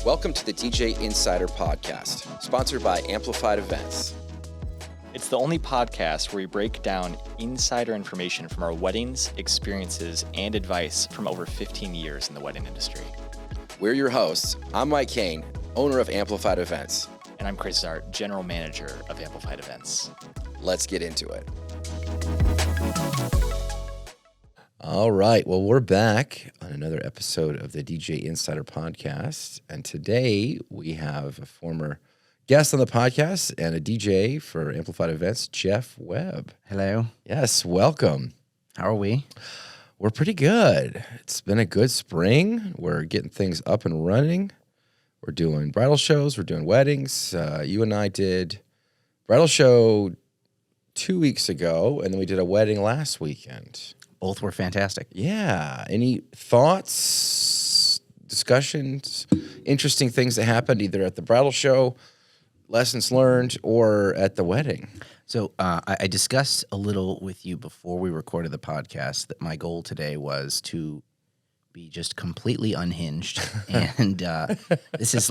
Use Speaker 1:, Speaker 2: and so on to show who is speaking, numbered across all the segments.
Speaker 1: Welcome to the DJ Insider Podcast, sponsored by Amplified Events.
Speaker 2: It's the only podcast where we break down insider information from our weddings, experiences, and advice from over 15 years in the wedding industry.
Speaker 1: We're your hosts. I'm Mike Kane, owner of Amplified Events.
Speaker 2: And I'm Chris Zart, general manager of Amplified Events.
Speaker 1: Let's get into it. All right. Well, we're back on another episode of the DJ Insider Podcast. And today we have a former guest on the podcast and a DJ for Amplified Events, Jeff Webb.
Speaker 3: Hello.
Speaker 1: Yes, welcome.
Speaker 3: How are we?
Speaker 1: We're pretty good. It's been a good spring. We're getting things up and running. We're doing bridal shows. We're doing weddings. You and I did bridal show 2 weeks ago, and then we did a wedding last weekend.
Speaker 3: Both were fantastic.
Speaker 1: Yeah. Any thoughts, discussions, interesting things that happened either at the bridal show, lessons learned, or at the wedding?
Speaker 3: So I discussed a little with you before we recorded the podcast that my goal today was to be just completely unhinged. And this is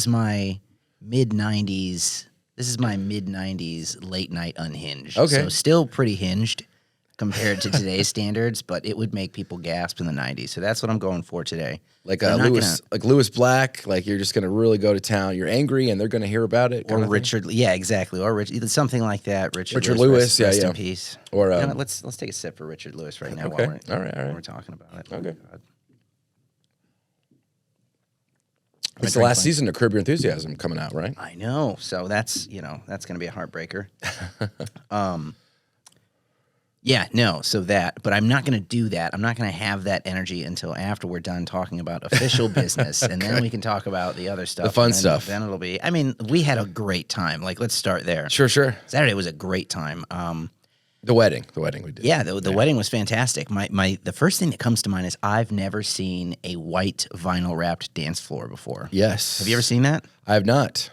Speaker 3: my mid-90s. This is my mid-90s late night unhinged.
Speaker 1: Okay.
Speaker 3: So still pretty hinged compared to today's standards, but it would make people gasp in the 90s. So that's what I'm going for today.
Speaker 1: Like Lewis Black, like you're just going to really go to town. You're angry and they're going to hear about it.
Speaker 3: Or Richard, yeah, exactly. Or something like that. Richard
Speaker 1: Lewis,
Speaker 3: rest
Speaker 1: yeah.
Speaker 3: in peace.
Speaker 1: Or
Speaker 3: you know, let's take a sip for Richard Lewis right now.
Speaker 1: Okay.
Speaker 3: While
Speaker 1: All right.
Speaker 3: we're talking about it.
Speaker 1: Okay.
Speaker 3: Oh, God.
Speaker 1: It's the last season of Curb Your Enthusiasm coming out, right?
Speaker 3: I know. So that's going to be a heartbreaker. But I'm not going to do that. I'm not going to have that energy until after we're done talking about official business, and then we can talk about the other stuff.
Speaker 1: The fun stuff.
Speaker 3: Then it'll be, we had a great time. Like, let's start there.
Speaker 1: Sure.
Speaker 3: Saturday was a great time.
Speaker 1: The wedding we did.
Speaker 3: Yeah, the wedding was fantastic. The first thing that comes to mind is I've never seen a white vinyl wrapped dance floor before.
Speaker 1: Yes.
Speaker 3: Have you ever seen that?
Speaker 1: I have not.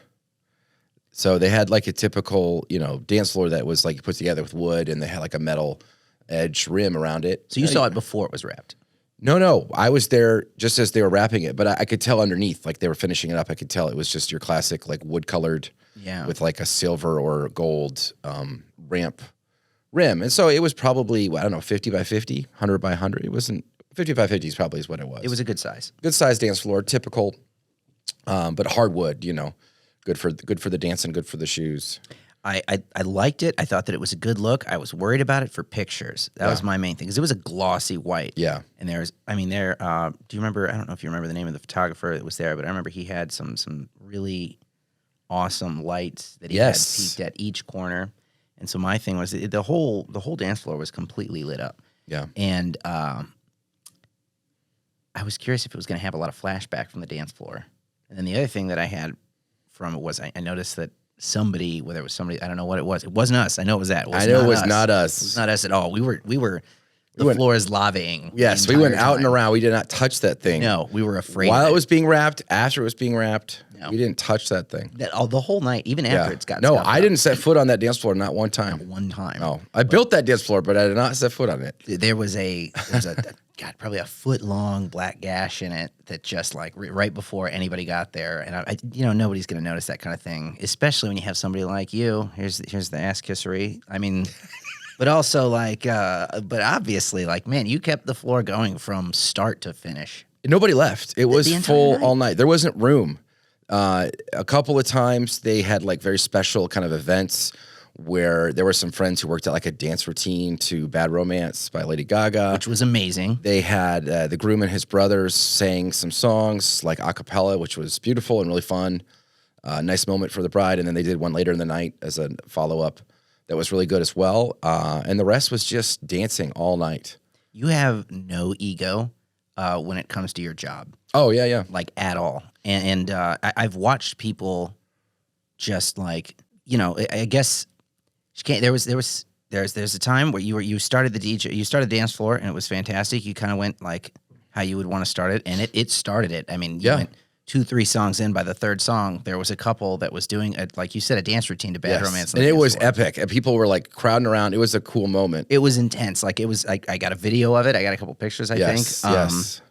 Speaker 1: So they had like a typical, dance floor that was like put together with wood, and they had like a metal edge rim around it.
Speaker 3: So you saw it before it was wrapped?
Speaker 1: No. I was there just as they were wrapping it, but I could tell underneath, like they were finishing it up. I could tell it was just your classic like wood colored, with like a silver or gold ramp rim. And so it was probably, 50 by 50, 100 by 100. It wasn't 50 by 50 probably is what it was.
Speaker 3: It was a good size.
Speaker 1: Good size dance floor, typical, but hardwood, good for the dancing, good for the shoes.
Speaker 3: I liked it. I thought that it was a good look. I was worried about it for pictures. That was my main thing, because it was a glossy white.
Speaker 1: Yeah. And
Speaker 3: do you remember, I don't know if you remember the name of the photographer that was there, but I remember he had some really awesome lights that he had peaked at each corner. And so my thing was the whole dance floor was completely lit up.
Speaker 1: Yeah.
Speaker 3: And I was curious if it was going to have a lot of flashback from the dance floor. And then the other thing that I had from it was I noticed that somebody, whether it was somebody, I don't know what it was. It wasn't us. I know it was that.
Speaker 1: It was not us.
Speaker 3: It was not us at all. We were the floor is lavaing.
Speaker 1: Yes, we went out and around. We did not touch that thing.
Speaker 3: No, we were afraid.
Speaker 1: While it was being wrapped, after it was being wrapped, we didn't touch that thing.
Speaker 3: The whole night, even after it's got.
Speaker 1: No, I didn't set foot on that dance floor not one time.
Speaker 3: Not one time.
Speaker 1: No, I built that dance floor, but I did not set foot on it.
Speaker 3: There was probably a foot long black gash in it that just like right before anybody got there, and nobody's gonna notice that kind of thing, especially when you have somebody like you. Here's the ass kissery. But also but obviously man, you kept the floor going from start to finish.
Speaker 1: Nobody left. It was full
Speaker 3: night.
Speaker 1: all night. There wasn't room. A couple of times they had like very special kind of events where there were some friends who worked at like a dance routine to Bad Romance by Lady Gaga.
Speaker 3: Which was amazing.
Speaker 1: They had the groom and his brothers sang some songs like a cappella, which was beautiful and really fun. Nice moment for the bride. And then they did one later in the night as a follow-up that was really good as well. And the rest was just dancing all night.
Speaker 3: You have no ego when it comes to your job.
Speaker 1: Oh, yeah.
Speaker 3: Like at all. And I've watched people just I guess there's a time where you started you started the dance floor and it was fantastic. You kind of went like how you would want to start it, and it started it. You went 2-3 songs in. By the third song, there was a couple that was doing like you said, a dance routine to Bad Romance.
Speaker 1: And it was epic, and people were like crowding around. It was a cool moment.
Speaker 3: It was intense. Like it was. I got a video of it. I got a couple pictures. I think.
Speaker 1: Yes.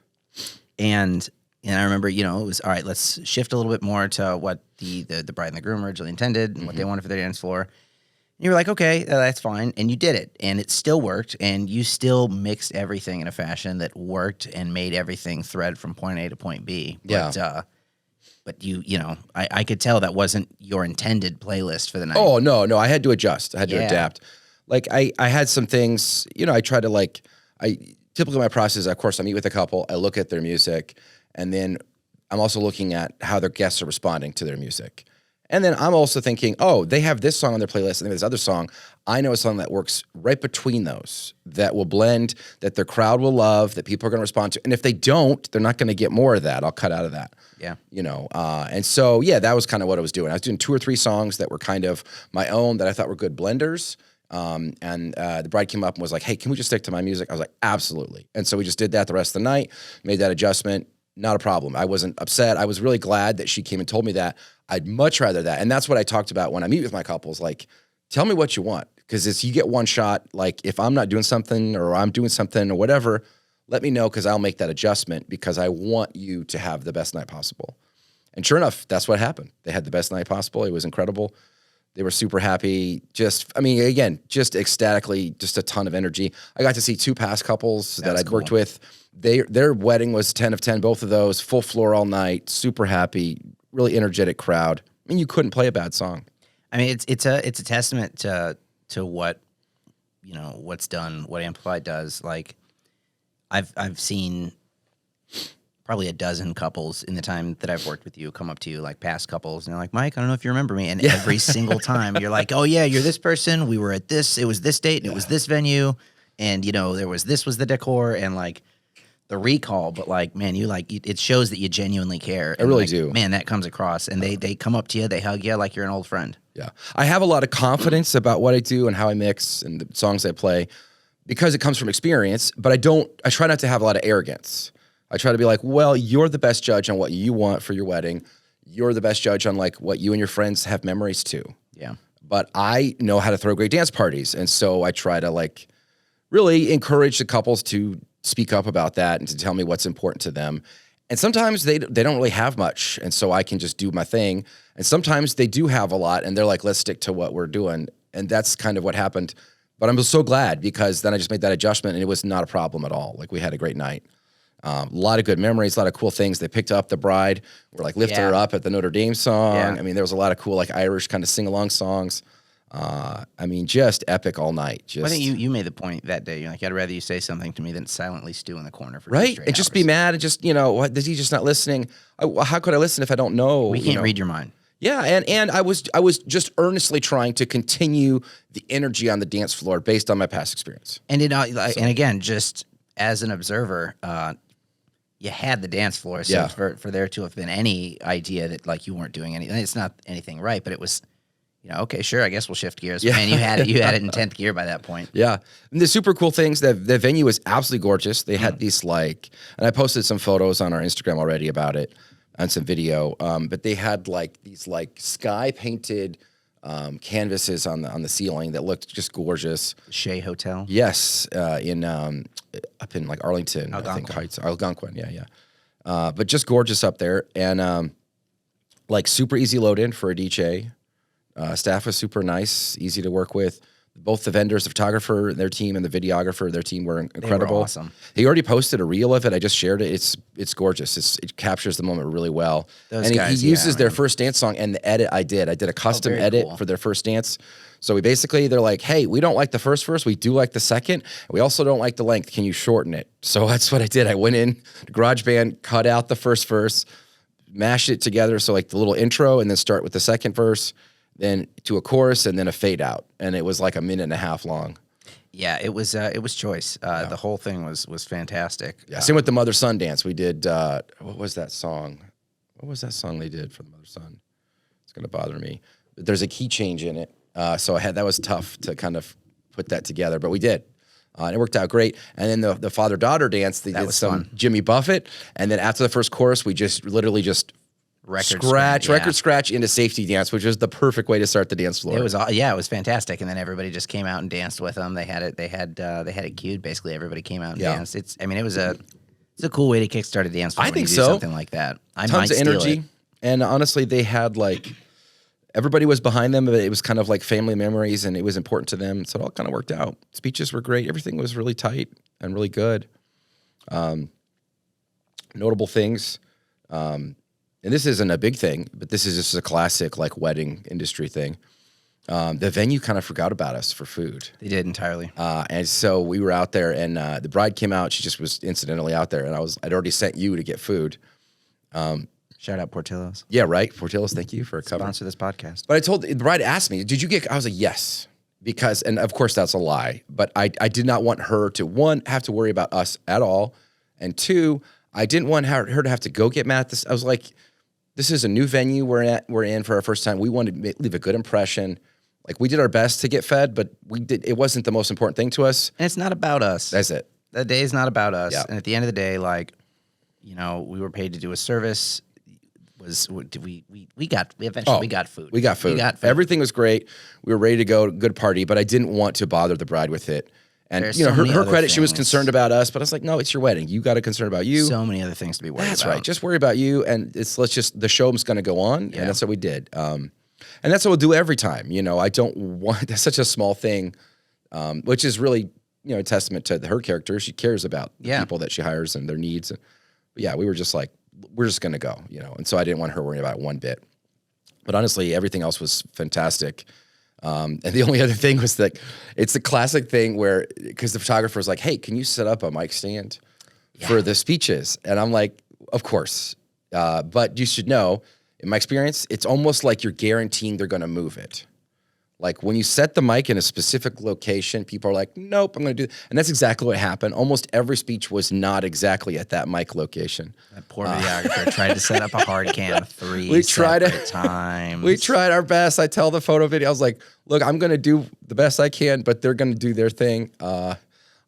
Speaker 3: And And I remember, it was, all right, let's shift a little bit more to what the bride and the groom originally intended and what they wanted for their dance floor. And you were like, okay, that's fine. And you did it. And it still worked. And you still mixed everything in a fashion that worked and made everything thread from point A to point B. But I could tell that wasn't your intended playlist for the night.
Speaker 1: Oh, no. I had to adjust. I had to adapt. Like, I had some things, I try to, typically my process, of course, I meet with a couple, I look at their music, and then I'm also looking at how their guests are responding to their music. And then I'm also thinking, oh, they have this song on their playlist, and they have this other song. I know a song that works right between those, that will blend, that their crowd will love, that people are going to respond to. And if they don't, they're not going to get more of that. I'll cut out of that.
Speaker 3: Yeah.
Speaker 1: And so, that was kind of what I was doing. I was doing 2 or 3 songs that were kind of my own that I thought were good blenders. And the bride came up and was like, hey, can we just stick to my music? I was like, absolutely. And so we just did that the rest of the night, made that adjustment. Not a problem. I wasn't upset. I was really glad that she came and told me that. I'd much rather that. And that's what I talked about when I meet with my couples. Like, tell me what you want. Because you get one shot. Like, if I'm not doing something or I'm doing something or whatever, let me know, because I'll make that adjustment, because I want you to have the best night possible. And sure enough, that's what happened. They had the best night possible. It was incredible. They were super happy. Just ecstatically, just a ton of energy. I got to see 2 past couples that I'd worked with. Their wedding was 10 of 10, both of those, full floor all night, super happy, really energetic crowd. I mean, you couldn't play a bad song.
Speaker 3: I mean, it's a testament to what, what's done, what Amplified does. Like, I've seen probably a dozen couples in the time that I've worked with you come up to you, like past couples, and they're like, Mike, I don't know if you remember me. And every single time you're like, oh yeah, you're this person. We were at this, it was this date, and it was this venue. And, this was the decor, and like the recall, but like, man, it shows that you genuinely care.
Speaker 1: I really do.
Speaker 3: Man, that comes across, and they come up to you, they hug you like you're an old friend.
Speaker 1: Yeah. I have a lot of confidence about what I do and how I mix and the songs I play, because it comes from experience, but I try not to have a lot of arrogance. I try to be like, well, you're the best judge on what you want for your wedding. You're the best judge on like what you and your friends have memories to.
Speaker 3: Yeah.
Speaker 1: But I know how to throw great dance parties. And so I try to like really encourage the couples to speak up about that and to tell me what's important to them. And sometimes they don't really have much. And so I can just do my thing. And sometimes they do have a lot, and they're like, let's stick to what we're doing. And that's kind of what happened. But I'm so glad, because then I just made that adjustment, and it was not a problem at all. Like, we had a great night. A lot of good memories, a lot of cool things. They picked up the bride. We're like lifting her up at the Notre Dame song. Yeah. I mean, there was a lot of cool like Irish kind of sing-along songs. I mean, just epic all night.
Speaker 3: I think you made the point that day. You're like, I'd rather you say something to me than silently stew in the corner for 2
Speaker 1: right,
Speaker 3: straight
Speaker 1: and just be mad and just what, is he just not listening? How could I listen if I don't know?
Speaker 3: We can't read your mind.
Speaker 1: Yeah, and I was just earnestly trying to continue the energy on the dance floor based on my past experience.
Speaker 3: And and again, just as an observer, you had the dance floor, so for there to have been any idea that like you weren't doing anything, it's not anything right, but it was, okay, sure, I guess we'll shift gears. Yeah. Man, you had it in 10th gear by that point.
Speaker 1: Yeah. And the super cool things, the venue was absolutely gorgeous. They had these and I posted some photos on our Instagram already about it and some video, but they had like these like sky painted canvases on the ceiling that looked just gorgeous.
Speaker 3: Shea Hotel?
Speaker 1: Yes, up in like Arlington, I think Heights, Algonquin, yeah. But just gorgeous up there, and like super easy load in for a DJ. Staff was super nice, easy to work with. Both the vendors, the photographer, their team, and the videographer, their team were incredible.
Speaker 3: They were awesome.
Speaker 1: He already posted a reel of it. I just shared it. It's gorgeous. It captures the moment really well.
Speaker 3: Those
Speaker 1: and
Speaker 3: guys,
Speaker 1: he uses their first dance song and the edit I did. I did a custom edit for their first dance. So they're like, hey, we don't like the first verse. We do like the second. We also don't like the length. Can you shorten it? So that's what I did. I went in GarageBand, cut out the first verse, mashed it together. So like the little intro, and then start with the second verse, then to a chorus, and then a fade out. And it was like a 1.5 minutes long.
Speaker 3: Yeah, it was choice. The whole thing was fantastic.
Speaker 1: Yeah. Same with the mother-son dance. We did, what was that song? What was that song they did for the mother-son? It's going to bother me. But there's a key change in it. So that was tough to kind of put that together, but we did. And it worked out great. And then the father-daughter dance, they did some fun. Jimmy Buffett. And then after the first chorus, we literally record scratch into safety dance, which is the perfect way to start the dance floor.
Speaker 3: It was fantastic. And then everybody just came out and danced with them. They had it queued. Basically, everybody came out and danced. It It's a cool way to kickstart a dance floor.
Speaker 1: I
Speaker 3: when
Speaker 1: think
Speaker 3: you do
Speaker 1: so.
Speaker 3: Something like that. I might
Speaker 1: Tons of
Speaker 3: steal
Speaker 1: energy.
Speaker 3: it.
Speaker 1: And honestly, they had like, everybody was behind them, but it was kind of like family memories and it was important to them. So it all kind of worked out. Speeches were great. Everything was really tight and really good. Notable things. And this isn't a big thing, but this is just a classic like wedding industry thing. The venue kind of forgot about us for food.
Speaker 3: They did entirely.
Speaker 1: And so we were out there and the bride came out. She just was incidentally out there and I'd already sent you to get food.
Speaker 3: Shout out Portillo's.
Speaker 1: Yeah, right. Portillo's, thank you for covering.
Speaker 3: Sponsor this podcast.
Speaker 1: But the bride asked me, did you get, I was like, yes. Because, and of course that's a lie, but I did not want her to, one, have to worry about us at all. And two, I didn't want her to have to go get mad at this. I was like, this is a new venue we're in for our first time. We wanted to leave a good impression. Like we did our best to get fed, but it wasn't the most important thing to us.
Speaker 3: And it's not about us.
Speaker 1: That's it.
Speaker 3: The day is not about us.
Speaker 1: Yeah.
Speaker 3: And at the end of the day, like, we were paid to do a service. We got food.
Speaker 1: We got food. We got food. Everything was great. We were ready to go, good party, but I didn't want to bother the bride with it. And her credit, she was concerned about us, but I was like, no, it's your wedding. You got to concern about you.
Speaker 3: So many other things to be worried about.
Speaker 1: That's right. Just worry about you, and the show's going to go on, and that's what we did. And that's what we'll do every time. I don't want that's such a small thing, which is really a testament to her character. She cares about the people that she hires and their needs. But yeah, we were just like, we're just going to go, and so I didn't want her worrying about it one bit. But honestly, everything else was fantastic. And the only other thing was that it's the classic thing where, because the photographer's like, hey, can you set up a mic stand for the speeches? And I'm like, of course. But you should know, in my experience, it's almost like you're guaranteeing they're going to move it. Like when you set the mic in a specific location, people are like, nope, I'm going to do. And that's exactly what happened. Almost every speech was not exactly at that mic location.
Speaker 3: That poor videographer tried to set up a hard cam three separate times.
Speaker 1: We tried our best. I tell the photo video, I was like, look, I'm going to do the best I can, but they're going to do their thing.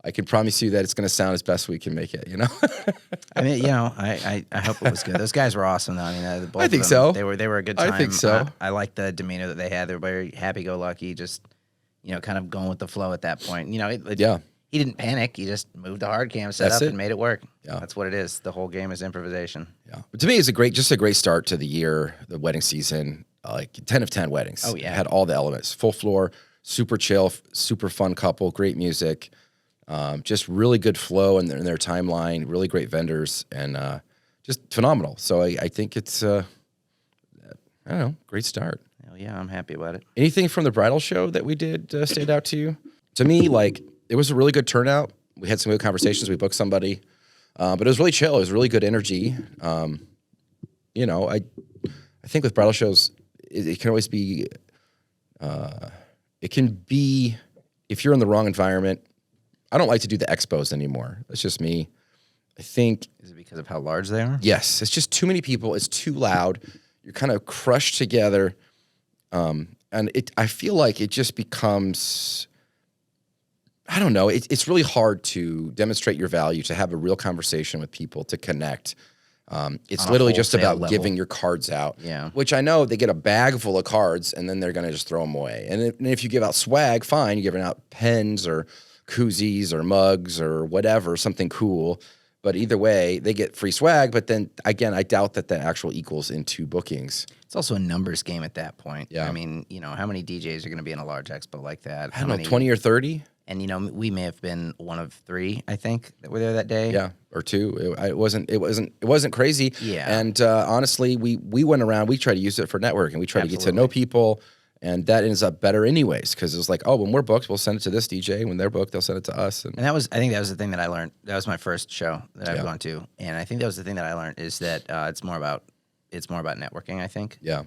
Speaker 1: I can promise you that it's going to sound as best we can make it,
Speaker 3: I mean, I hope it was good. Those guys were awesome, though. I mean,
Speaker 1: I think so.
Speaker 3: They were a good time.
Speaker 1: I think so.
Speaker 3: I like the demeanor that they had. They were very happy-go-lucky, just, kind of going with the flow at that point. He didn't panic. He just moved the hard cam, set up, and made it work. Yeah. That's what it is. The whole game is improvisation.
Speaker 1: Yeah. But to me, it's just a great start to the year, the wedding season, like 10 of 10 weddings.
Speaker 3: Oh, yeah.
Speaker 1: It had all the elements. Full floor, super chill, super fun couple, great music. Just really good flow in their timeline, really great vendors, and just phenomenal. So I think it's, I don't know, great start.
Speaker 3: Hell yeah, I'm happy about it.
Speaker 1: Anything from the bridal show that we did stand out to you? To me, like, it was a really good turnout. We had some good conversations. We booked somebody, but it was really chill. It was really good energy. I think with bridal shows, it can always be, it can be, if you're in the wrong environment. I don't like to do the expos anymore. That's just me. I think.
Speaker 3: Is it because of how large they are?
Speaker 1: Yes. It's just too many people. It's too loud. You're kind of crushed together. And I feel like it just becomes, I don't know. It's really hard to demonstrate your value, to have a real conversation with people, to connect. It's literally just about giving your cards out.
Speaker 3: Yeah.
Speaker 1: Which I know they get a bag full of cards and then they're going to just throw them away. And if you give out swag, fine. You're giving out pens or koozies or mugs or whatever, something cool. But either way, they get free swag. But then again, I doubt that actual equals into bookings.
Speaker 3: It's also a numbers game at that point.
Speaker 1: Yeah.
Speaker 3: I mean, how many DJs are going to be in a large expo like that?
Speaker 1: I don't know, 20 or 30?
Speaker 3: And we may have been one of 3, I think, that were there that day.
Speaker 1: Yeah, or 2. It wasn't crazy.
Speaker 3: Yeah.
Speaker 1: And honestly, we went around. We tried to use it for networking. We tried to get to know people. And that ends up better anyways, because it was like, oh, when we're booked, we'll send it to this DJ. When they're booked, they'll send it to us. And
Speaker 3: I think that was the thing that I learned. That was my first show that I've gone to, and I think that was the thing that I learned is that it's more about networking. I think.
Speaker 1: Yeah.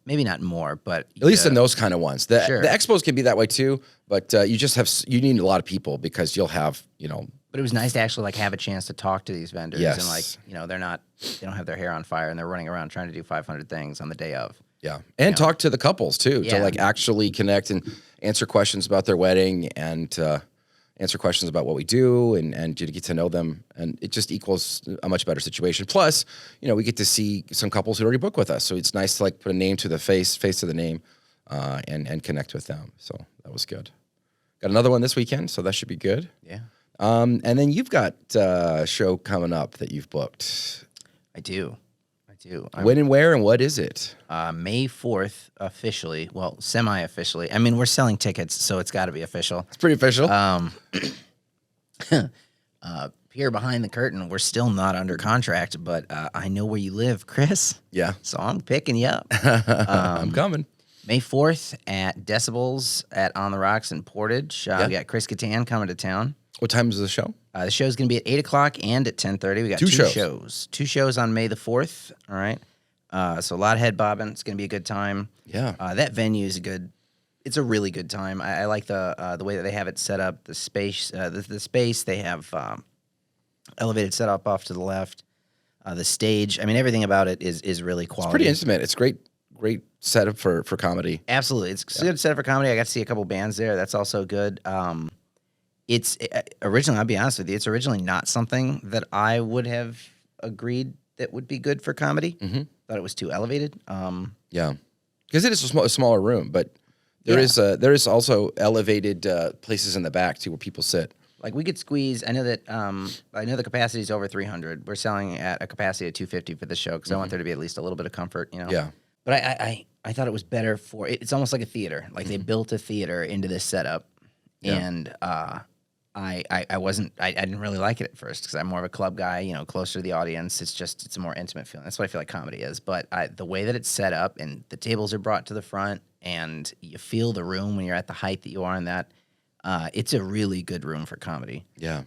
Speaker 3: Maybe not more, but
Speaker 1: at least in those kind of ones. The expos can be that way too, but you need a lot of people because you'll have
Speaker 3: But it was nice to actually have a chance to talk to these vendors
Speaker 1: yes.
Speaker 3: and they don't have their hair on fire and they're running around trying to do 500 things on the day of.
Speaker 1: Yeah. And talk to the couples too, to actually connect and answer questions about their wedding and answer questions about what we do and to get to know them. And it just equals a much better situation. Plus, we get to see some couples who already book with us. So it's nice to put a name to the face to the name, and connect with them. So that was good. Got another one this weekend, so that should be good.
Speaker 3: Yeah.
Speaker 1: And then you've got a show coming up that you've booked.
Speaker 3: I do.
Speaker 1: When and where and what is it?
Speaker 3: May 4th, officially. Well, semi-officially. I mean, we're selling tickets, so it's got to be official.
Speaker 1: It's pretty official.
Speaker 3: Here behind the curtain, we're still not under contract, but I know where you live, Chris.
Speaker 1: Yeah.
Speaker 3: So I'm picking you up.
Speaker 1: I'm coming.
Speaker 3: May 4th at Decibels at On the Rocks in Portage. We got Chris Kattan coming to town.
Speaker 1: What time is the show?
Speaker 3: The show's going to be at 8 o'clock and at 10:30. We got two shows. Two shows on May the 4th. All right. So a lot of head bobbing. It's going to be a good time.
Speaker 1: Yeah.
Speaker 3: That venue is it's a really good time. I like the way that they have it set up. The space, the space they have elevated setup off to the left. The stage. I mean, everything about it is really quality.
Speaker 1: It's pretty intimate. It's great setup for comedy.
Speaker 3: Absolutely. It's a good setup for comedy. I got to see a couple bands there. That's also good. It's originally, I'll be honest with you, it's originally not something that I would have agreed that would be good for comedy. Mm-hmm. Thought it was too elevated.
Speaker 1: Yeah, because it is a smaller room, but there is also elevated places in the back too where people sit.
Speaker 3: Like we could squeeze. I know that the capacity is over 300. We're selling at a capacity of 250 for the show because I want there to be at least a little bit of comfort. You know.
Speaker 1: Yeah.
Speaker 3: But I thought it was better for it's almost like a theater. Like they built a theater into this setup, and I didn't really like it at first because I'm more of a club guy, you know, closer to the audience. It's a more intimate feeling. That's what I feel like comedy is. But the way that it's set up and the tables are brought to the front and you feel the room when you're at the height that you are in that, it's a really good room for comedy.
Speaker 1: Yeah.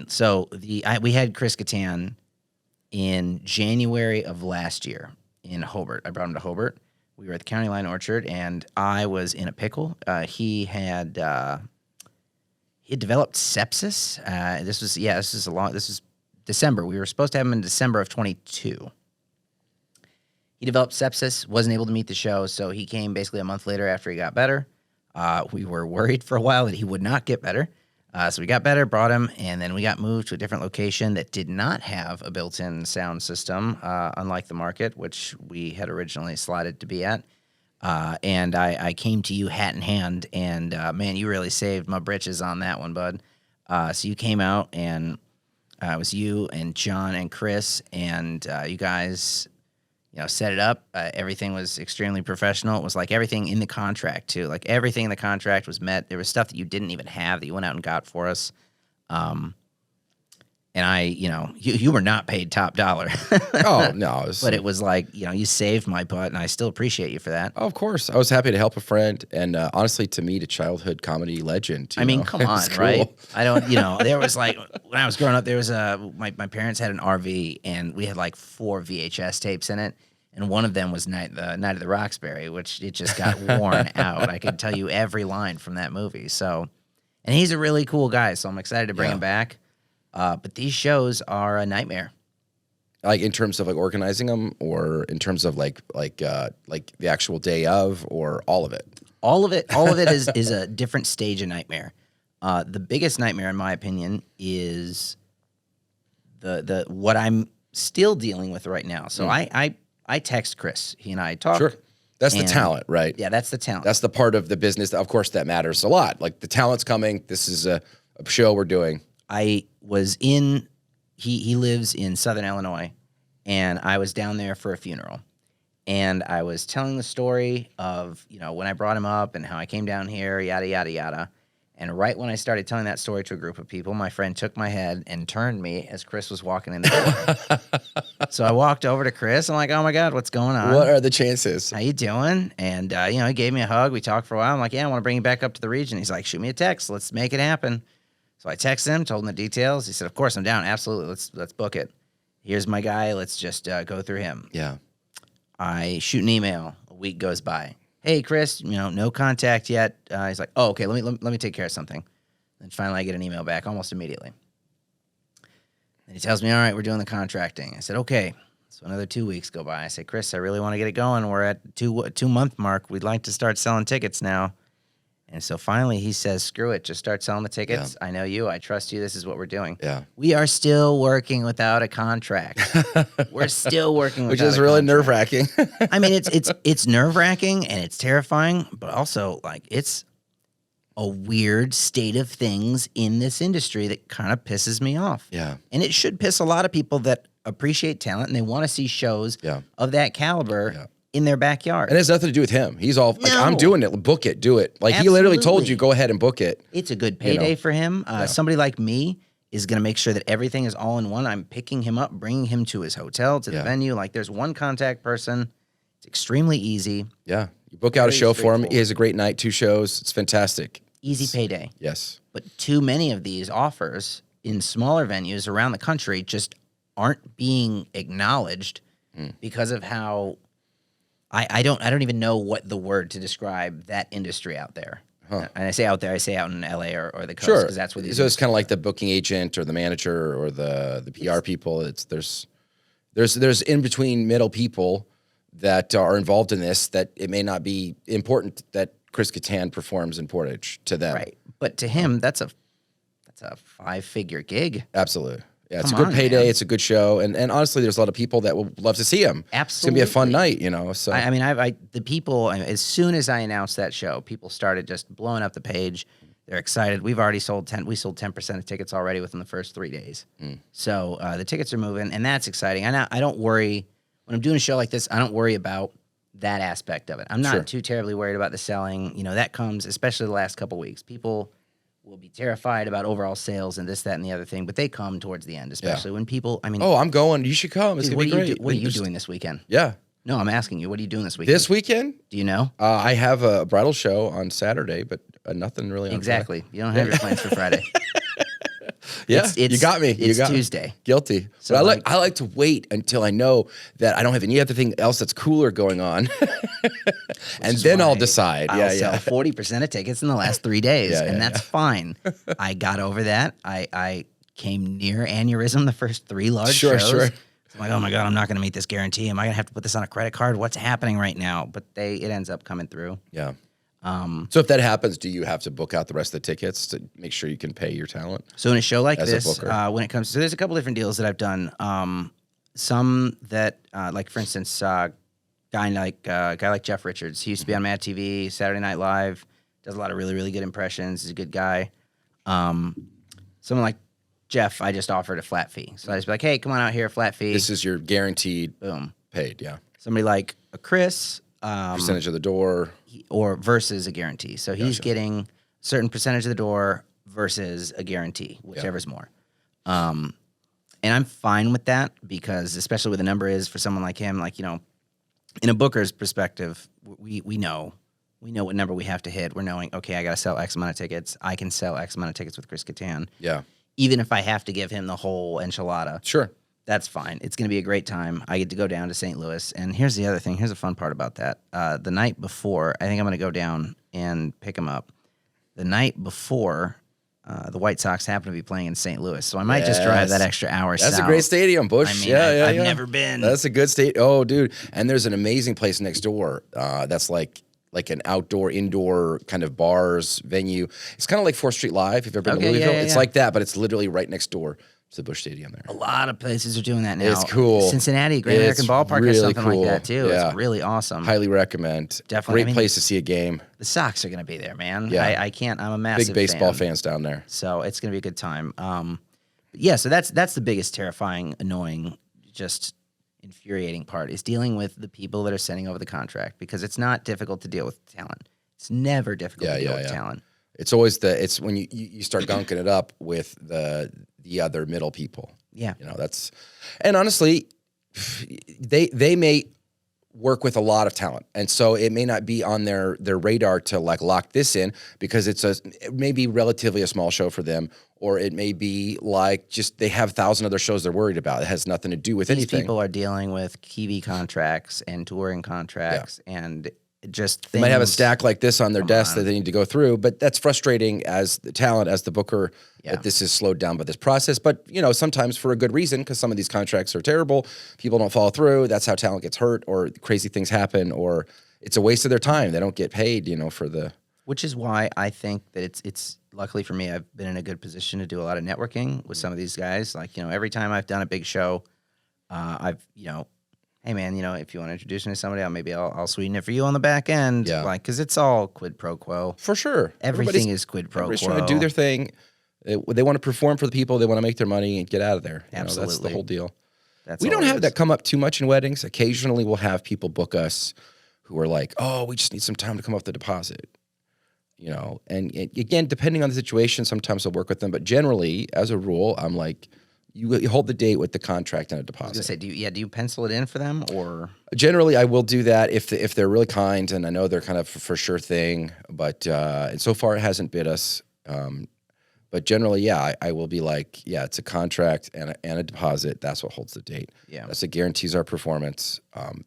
Speaker 3: So we had Chris Kattan in January of last year in Hobart. I brought him to Hobart. We were at the County Line Orchard, and I was in a pickle. He had developed sepsis. This was December. We were supposed to have him in December of 22. He developed sepsis, wasn't able to meet the show, so he came basically a month later after he got better. We were worried for a while that he would not get better. So we got better, brought him, and then we got moved to a different location that did not have a built-in sound system, unlike the market, which we had originally slotted to be at. And I came to you hat in hand, and man, you really saved my britches on that one, bud. So you came out, and it was you and John and Chris, and you guys, you know, set it up. Everything was extremely professional. It was like everything in the contract too. Like everything in the contract was met. There was stuff that you didn't even have that you went out and got for us. And I, you know, you were not paid top dollar.
Speaker 1: Oh no,
Speaker 3: but it was like, you know, you saved my butt, and I still appreciate you for that.
Speaker 1: Oh, of course, I was happy to help a friend, and honestly, to meet a childhood comedy legend.
Speaker 3: I mean, come on,
Speaker 1: cool.
Speaker 3: Right? I don't, you know, there was like when I was growing up, there was my parents had an RV, and we had like 4 VHS tapes in it. And one of them was Night of the Roxbury, which it just got worn out. I could tell you every line from that movie. So, and he's a really cool guy, so I'm excited to bring him back. But these shows are a nightmare.
Speaker 1: Like in terms of like organizing them, or in terms of like the actual day of, or all of it.
Speaker 3: All of it is a different stage of nightmare. The biggest nightmare, in my opinion, is the what I'm still dealing with right now. So I text Chris. He and I talk.
Speaker 1: Sure. That's the talent, right?
Speaker 3: Yeah, that's the talent.
Speaker 1: That's the part of the business, of course, that matters a lot. Like the talent's coming. This is a show we're doing.
Speaker 3: I was he lives in Southern Illinois, and I was down there for a funeral. And I was telling the story of, you know, when I brought him up and how I came down here, yada, yada, yada. And right when I started telling that story to a group of people, my friend took my head and turned me as Chris was walking in the door. So I walked over to Chris. I'm like, oh, my God, what's going on?
Speaker 1: What are the chances?
Speaker 3: How you doing? And, you know, he gave me a hug. We talked for a while. I'm like, yeah, I want to bring you back up to the region. He's like, shoot me a text. Let's make it happen. So I texted him, told him the details. He said, of course, I'm down. Absolutely. Let's book it. Here's my guy. Let's just go through him.
Speaker 1: Yeah.
Speaker 3: I shoot an email. A week goes by. Hey, Chris, you know, no contact yet. He's like, oh, okay, let me take care of something. Then finally I get an email back almost immediately. And he tells me, all right, we're doing the contracting. I said, okay. So another 2 weeks go by. I say, Chris, I really want to get it going. We're at 2-month mark. We'd like to start selling tickets now. And so finally he says, screw it, just start selling the tickets. Yeah. I know you. I trust you. This is what we're doing.
Speaker 1: Yeah.
Speaker 3: We are still working without a contract. We're still working without a contract.
Speaker 1: Which is really nerve-wracking.
Speaker 3: I mean, it's nerve-wracking and it's terrifying, but also, like, it's a weird state of things in this industry that kind of pisses me off.
Speaker 1: Yeah.
Speaker 3: And it should piss a lot of people that appreciate talent and they want to see shows of that caliber in their backyard.
Speaker 1: And it has nothing to do with him. He's all like, I'm doing it. Book it. Do it. Like, he literally told you, go ahead and book it.
Speaker 3: It's a good payday for him. Somebody like me is going to make sure that everything is all in one. I'm picking him up, bringing him to his hotel, to the venue. Like, there's one contact person. It's extremely easy.
Speaker 1: Yeah. You book out a show for him. He has a great night, 2 shows. It's fantastic.
Speaker 3: Easy payday.
Speaker 1: Yes.
Speaker 3: But too many of these offers in smaller venues around the country just aren't being acknowledged because of how I don't even know what the word to describe that industry out there. And I say out there, I say out in LA or the coast because that's where these.
Speaker 1: So it's kind of like the booking agent or the manager or the PR people. There's in between middle people that are involved in this that it may not be important that Chris Kattan performs in Portage to them.
Speaker 3: Right. But to him, that's a 5-figure gig.
Speaker 1: Absolutely. Yeah, it's a good payday. Man. It's a good show. And honestly, there's a lot of people that will love to see him.
Speaker 3: Absolutely.
Speaker 1: It's going to be a fun night, So
Speaker 3: I mean, the people, as soon as I announced that show, people started just blowing up the page. They're excited. We've already sold 10% of tickets already within the first 3 days. So the tickets are moving, and that's exciting. I don't worry. When I'm doing a show like this, I don't worry about that aspect of it. I'm not too terribly worried about the selling. That comes, especially the last couple weeks. People will be terrified about overall sales and this, that, and the other thing, but they come towards the end, especially when people,
Speaker 1: I'm going. You should come. It's going to be great.
Speaker 3: What are you doing this weekend?
Speaker 1: Yeah.
Speaker 3: No, I'm asking you. What are you doing this weekend?
Speaker 1: This weekend?
Speaker 3: Do you know?
Speaker 1: I have a bridal show on Saturday, but nothing really on
Speaker 3: Exactly. You don't have your plans for Friday.
Speaker 1: You got me.
Speaker 3: It's Tuesday.
Speaker 1: Guilty. So but I like to wait until I know that I don't have any other thing else that's cooler going on, and then I'll decide.
Speaker 3: I'll sell 40% of tickets in the last 3 days, and that's fine. I got over that. I came near aneurysm the first 3 large shows. Sure. I'm like, oh my God, I'm not going to meet this guarantee. Am I going to have to put this on a credit card? What's happening right now? But it ends up coming through.
Speaker 1: Yeah. So if that happens, do you have to book out the rest of the tickets to make sure you can pay your talent?
Speaker 3: So in a show like this, when it comes to, there's a couple different deals that I've done. Some that, like for instance, guy like Jeff Richards. He used to be on Mad TV, Saturday Night Live. Does a lot of really, really good impressions. He's a good guy. Someone like Jeff, I just offered a flat fee. So I just be like, hey, come on out here, flat fee.
Speaker 1: This is your guaranteed, paid, Somebody
Speaker 3: like a Chris.
Speaker 1: Percentage of the door.
Speaker 3: Or versus a guarantee. So he's getting a certain percentage of the door versus a guarantee, whichever's more. And I'm fine with that because especially where the number is for someone like him, in a booker's perspective, we know what number we have to hit. We're knowing, okay, I got to sell X amount of tickets. I can sell X amount of tickets with Chris Kattan.
Speaker 1: Yeah.
Speaker 3: Even if I have to give him the whole enchilada.
Speaker 1: Sure.
Speaker 3: That's fine. It's going to be a great time. I get to go down to St. Louis. And here's the other thing. Here's the fun part about that. The night before, I think I'm going to go down and pick him up. The night before, the White Sox happen to be playing in St. Louis. So I might just drive that extra hour south.
Speaker 1: That's a great stadium, Bush.
Speaker 3: I've never been.
Speaker 1: That's a good state. Oh, dude. And there's an amazing place next door that's like an outdoor, indoor kind of bars, venue. It's kind of like 4th Street Live, if you've ever been to Louisville. It's like that, but it's literally right next door. It's the Busch Stadium there.
Speaker 3: A lot of places are doing that now.
Speaker 1: It's cool.
Speaker 3: Cincinnati, Great American Ballpark has something like that too.
Speaker 1: Yeah.
Speaker 3: It's really awesome.
Speaker 1: Highly recommend.
Speaker 3: Definitely.
Speaker 1: Great place to see a game.
Speaker 3: The Sox are going to be there, man.
Speaker 1: Yeah.
Speaker 3: I can't. I'm a massive
Speaker 1: big baseball fans down there.
Speaker 3: So it's going to be a good time. So that's the biggest terrifying, annoying, just infuriating part is dealing with the people that are sending over the contract because it's not difficult to deal with talent. It's never difficult to deal with talent.
Speaker 1: It's always it's when you start gunking it up with the other middle people.
Speaker 3: Yeah.
Speaker 1: And honestly, they may work with a lot of talent. And so it may not be on their radar to lock this in because it may be relatively a small show for them, or it may be just they have 1,000 other shows they're worried about. It has nothing to do with anything.
Speaker 3: These people are dealing with TV contracts and touring contracts and just things.
Speaker 1: They might have a stack like this on their desk that they need to go through, but that's frustrating as the talent, as the booker, that this is slowed down by this process. But, sometimes for a good reason, because some of these contracts are terrible. People don't follow through. That's how talent gets hurt, or crazy things happen, or it's a waste of their time. They don't get paid, for the...
Speaker 3: Which is why I think that it's luckily for me, I've been in a good position to do a lot of networking with some of these guys. Every time I've done a big show, I've, hey, hey man, if you want to introduce me to somebody, I'll sweeten it for you on the back end.
Speaker 1: Yeah.
Speaker 3: Like, because it's all quid pro quo.
Speaker 1: For sure.
Speaker 3: Everything is quid pro quo.
Speaker 1: Everybody's trying to do their thing. They want to perform for the people. They want to make their money and get out of there.
Speaker 3: Absolutely.
Speaker 1: That's the whole deal.
Speaker 3: We
Speaker 1: don't have that come up too much in weddings. Occasionally we'll have people book us who are like, oh, we just need some time to come up the deposit. And again, depending on the situation, sometimes I'll work with them. But generally, as a rule, I'm like, you hold the date with the contract and a deposit.
Speaker 3: I was gonna say, do you pencil it in for them, or
Speaker 1: generally I will do that if they're really kind and I know they're kind of for sure thing. But and so far it hasn't bid us. But generally, yeah, I will be like, yeah, it's a contract and a deposit. That's what holds the date.
Speaker 3: Yeah,
Speaker 1: that's what guarantees our performance.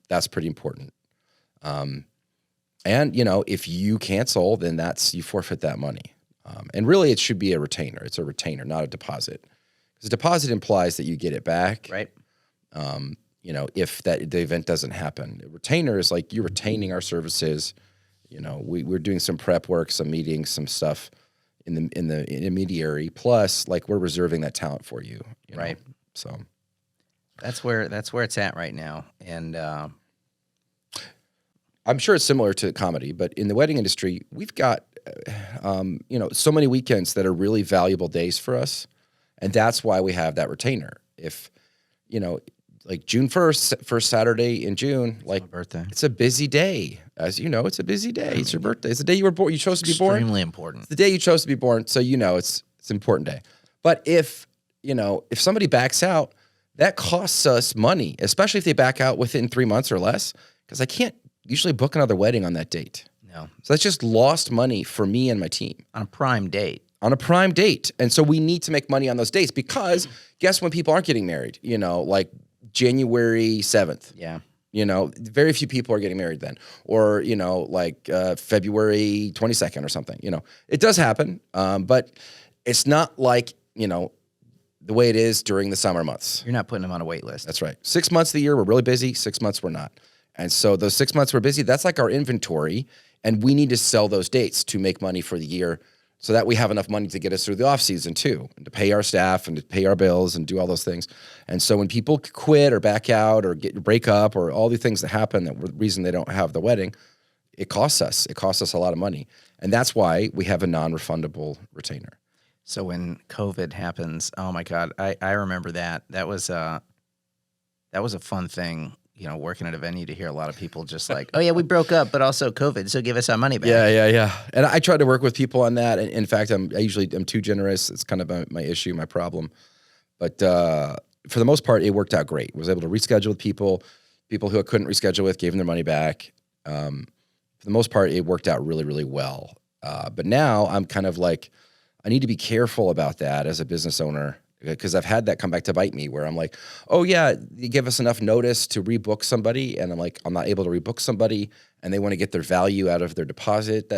Speaker 1: That's pretty important. And if you cancel, then you forfeit that money. And really, it should be a retainer. It's a retainer, not a deposit. Because a deposit implies that you get it back.
Speaker 3: Right.
Speaker 1: If the event doesn't happen. A retainer is like you're retaining our services. We're doing some prep work, some meetings, some stuff in the intermediary. Plus, like we're reserving that talent for you.
Speaker 3: Right.
Speaker 1: So
Speaker 3: that's where it's at right now. And
Speaker 1: I'm sure it's similar to comedy, but in the wedding industry, we've got so many weekends that are really valuable days for us. And that's why we have that retainer. If, like June 1st, first Saturday in June, like
Speaker 3: birthday,
Speaker 1: it's a busy day. As you know, it's a busy day. It's your birthday. It's the day you were born. You chose to be born.
Speaker 3: Extremely important.
Speaker 1: It's the day you chose to be born. So, it's an important day. But if somebody backs out, that costs us money, especially if they back out within 3 months or less, because I can't usually book another wedding on that date.
Speaker 3: No.
Speaker 1: So that's just lost money for me and my team.
Speaker 3: On a prime date.
Speaker 1: And so we need to make money on those dates because guess when people aren't getting married, like January 7th.
Speaker 3: Yeah.
Speaker 1: Very few people are getting married then. Or, February 22nd or something. It does happen, but it's not like, the way it is during the summer months.
Speaker 3: You're not putting them on a wait list.
Speaker 1: That's right. 6 months of the year, we're really busy. 6 months, we're not. And so those 6 months we're busy, that's like our inventory. And we need to sell those dates to make money for the year so that we have enough money to get us through the off season too, and to pay our staff and to pay our bills and do all those things. And so when people quit or back out or break up or all the things that happen that were the reason they don't have the wedding, it costs us. It costs us a lot of money. And that's why we have a non-refundable retainer.
Speaker 3: So when COVID happens, oh my God, I remember that. That was a fun thing. Working at a venue to hear a lot of people just like, oh yeah, we broke up, but also COVID, so give us our money back.
Speaker 1: Yeah. And I try to work with people on that. And in fact, I usually am too generous. It's kind of my issue, my problem. But for the most part, it worked out great. I was able to reschedule with people who I couldn't reschedule with, gave them their money back. For the most part, it worked out really, really well. But now I'm kind of like, I need to be careful about that as a business owner. Because I've had that come back to bite me where I'm like, oh, yeah, you give us enough notice to rebook somebody. And I'm like, I'm not able to rebook somebody and they want to get their value out of their deposit.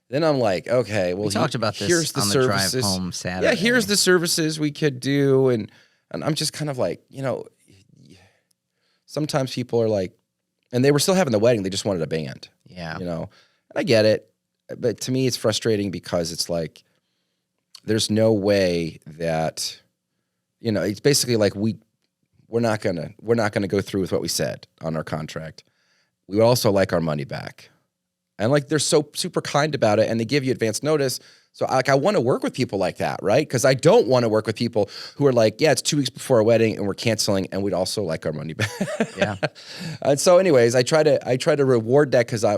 Speaker 1: Then I'm like, okay, well,
Speaker 3: we talked about this
Speaker 1: here's the
Speaker 3: on
Speaker 1: services.
Speaker 3: The drive home Saturday.
Speaker 1: Yeah, here's the services we could do. And I'm just kind of like, sometimes people are like, and they were still having the wedding. They just wanted a band.
Speaker 3: Yeah.
Speaker 1: And I get it. But to me, it's frustrating because it's like, there's no way that, it's basically like we're not gonna go through with what we said on our contract. We would also like our money back, and like they're so super kind about it, and they give you advance notice. So I want to work with people like that, right? Because I don't want to work with people who are like, yeah, it's 2 weeks before our wedding and we're canceling, and we'd also like our money back.
Speaker 3: Yeah.
Speaker 1: And so, anyways, I try to reward that because I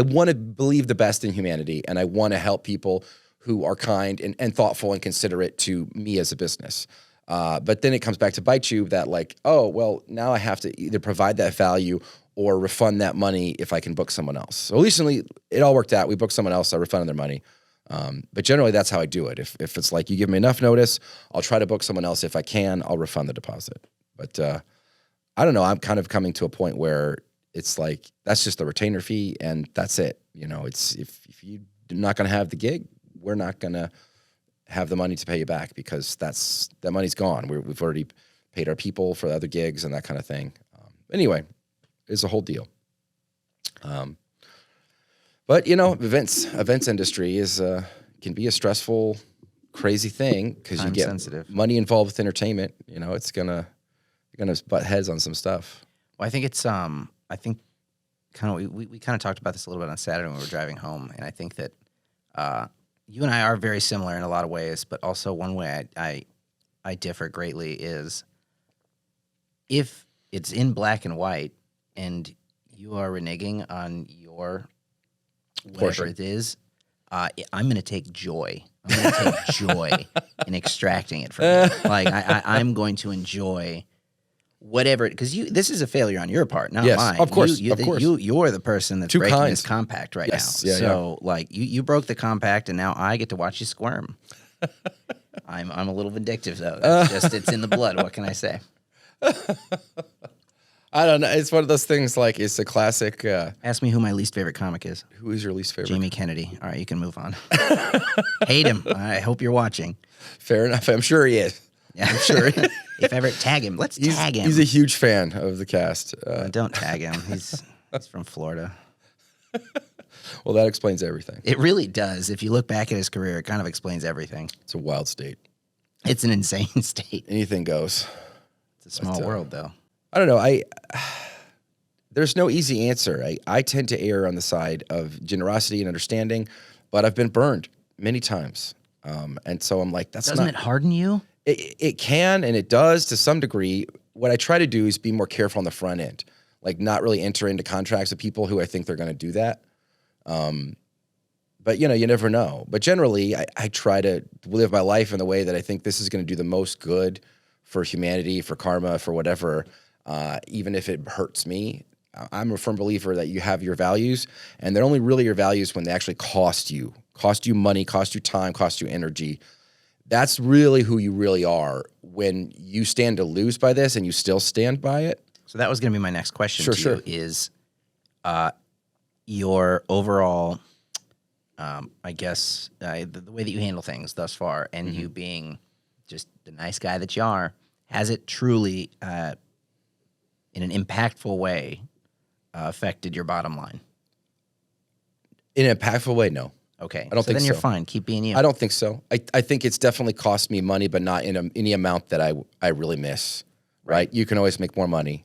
Speaker 1: want to believe the best in humanity, and I want to help people who are kind and thoughtful and considerate to me as a business. But then it comes back to bite you that like, oh, well, now I have to either provide that value or refund that money if I can book someone else. So recently, it all worked out. We booked someone else. I refunded their money. But generally, that's how I do it. If it's like you give me enough notice, I'll try to book someone else. If I can, I'll refund the deposit. But I don't know. I'm kind of coming to a point where it's like that's just the retainer fee and that's it. It's if you're not going to have the gig, we're not going to have the money to pay you back because that money's gone. We've already paid our people for the other gigs and that kind of thing. Anyway, it's a whole deal. But events industry is can be a stressful, crazy thing because you get
Speaker 3: sensitive.
Speaker 1: Money involved with entertainment. It's gonna You're gonna butt heads on some stuff.
Speaker 3: Well, I think it's I think kind of we kind of talked about this a little bit on Saturday when we were driving home, and I think that you and I are very similar in a lot of ways, but also one way I differ greatly is if it's in black and white and you are reneging on your whatever it is, I'm going to take joy. I'm going to take joy in extracting it from you. Like I'm going to enjoy whatever, because this is a failure on your part, not mine.
Speaker 1: Of course,
Speaker 3: of course. You're the person that's breaking this compact right now.
Speaker 1: Yeah,
Speaker 3: so like you broke the compact, and now I get to watch you squirm. I'm a little vindictive though. It's in the blood. What can I say?
Speaker 1: I don't know. It's one of those things. Like it's a classic.
Speaker 3: Ask me who my least favorite comic is.
Speaker 1: Who is your least favorite?
Speaker 3: Jamie Kennedy. All right, you can move on. Hate him. I hope you're watching.
Speaker 1: Fair enough. I'm sure he is.
Speaker 3: Yeah, I'm sure. If ever, tag him. Let's tag him.
Speaker 1: He's a huge fan of the cast.
Speaker 3: Don't tag him. He's from Florida.
Speaker 1: Well, that explains everything.
Speaker 3: It really does. If you look back at his career, it kind of explains everything.
Speaker 1: It's a wild state.
Speaker 3: It's an insane state.
Speaker 1: Anything goes.
Speaker 3: It's a small world, though.
Speaker 1: I don't know. There's no easy answer. I tend to err on the side of generosity and understanding, but I've been burned many times. And so I'm like,
Speaker 3: Doesn't it harden you?
Speaker 1: It can, and it does to some degree. What I try to do is be more careful on the front end, like not really enter into contracts with people who I think they're going to do that. But you never know. But generally, I try to live my life in the way that I think this is going to do the most good for humanity, for karma, for whatever, even if it hurts me. I'm a firm believer that you have your values, and they're only really your values when they actually cost you money, cost you time, cost you energy. That's really who you really are when you stand to lose by this and you still stand by it.
Speaker 3: So that was going to be my next question to you is your overall, I guess, the way that you handle things thus far and you being just the nice guy that you are, has it truly, in an impactful way, affected your bottom line?
Speaker 1: In an impactful way, no.
Speaker 3: Okay.
Speaker 1: I don't think so.
Speaker 3: Then you're fine. Keep being you.
Speaker 1: I don't think so. I think it's definitely cost me money, but not in any amount that I really miss, right? You can always make more money.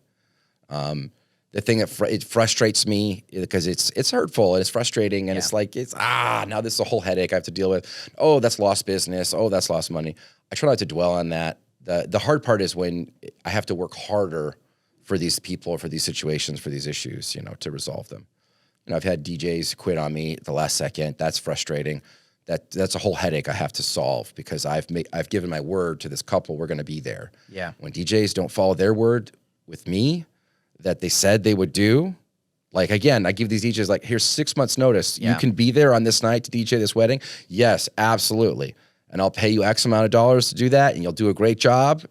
Speaker 1: The thing that it frustrates me because it's hurtful and it's frustrating and it's like, now this is a whole headache I have to deal with. Oh, that's lost business. Oh, that's lost money. I try not to dwell on that. The hard part is when I have to work harder for these people, for these situations, for these issues, to resolve them. I've had DJs quit on me at the last second. That's frustrating. That's a whole headache I have to solve because I've given my word to this couple. We're going to be there.
Speaker 3: Yeah.
Speaker 1: When DJs don't follow their word with me that they said they would do, like again, I give these DJs like, here's 6 months notice. You can be there on this night to DJ this wedding. Yes, absolutely. And I'll pay you X amount of dollars to do that, and you'll do a great job.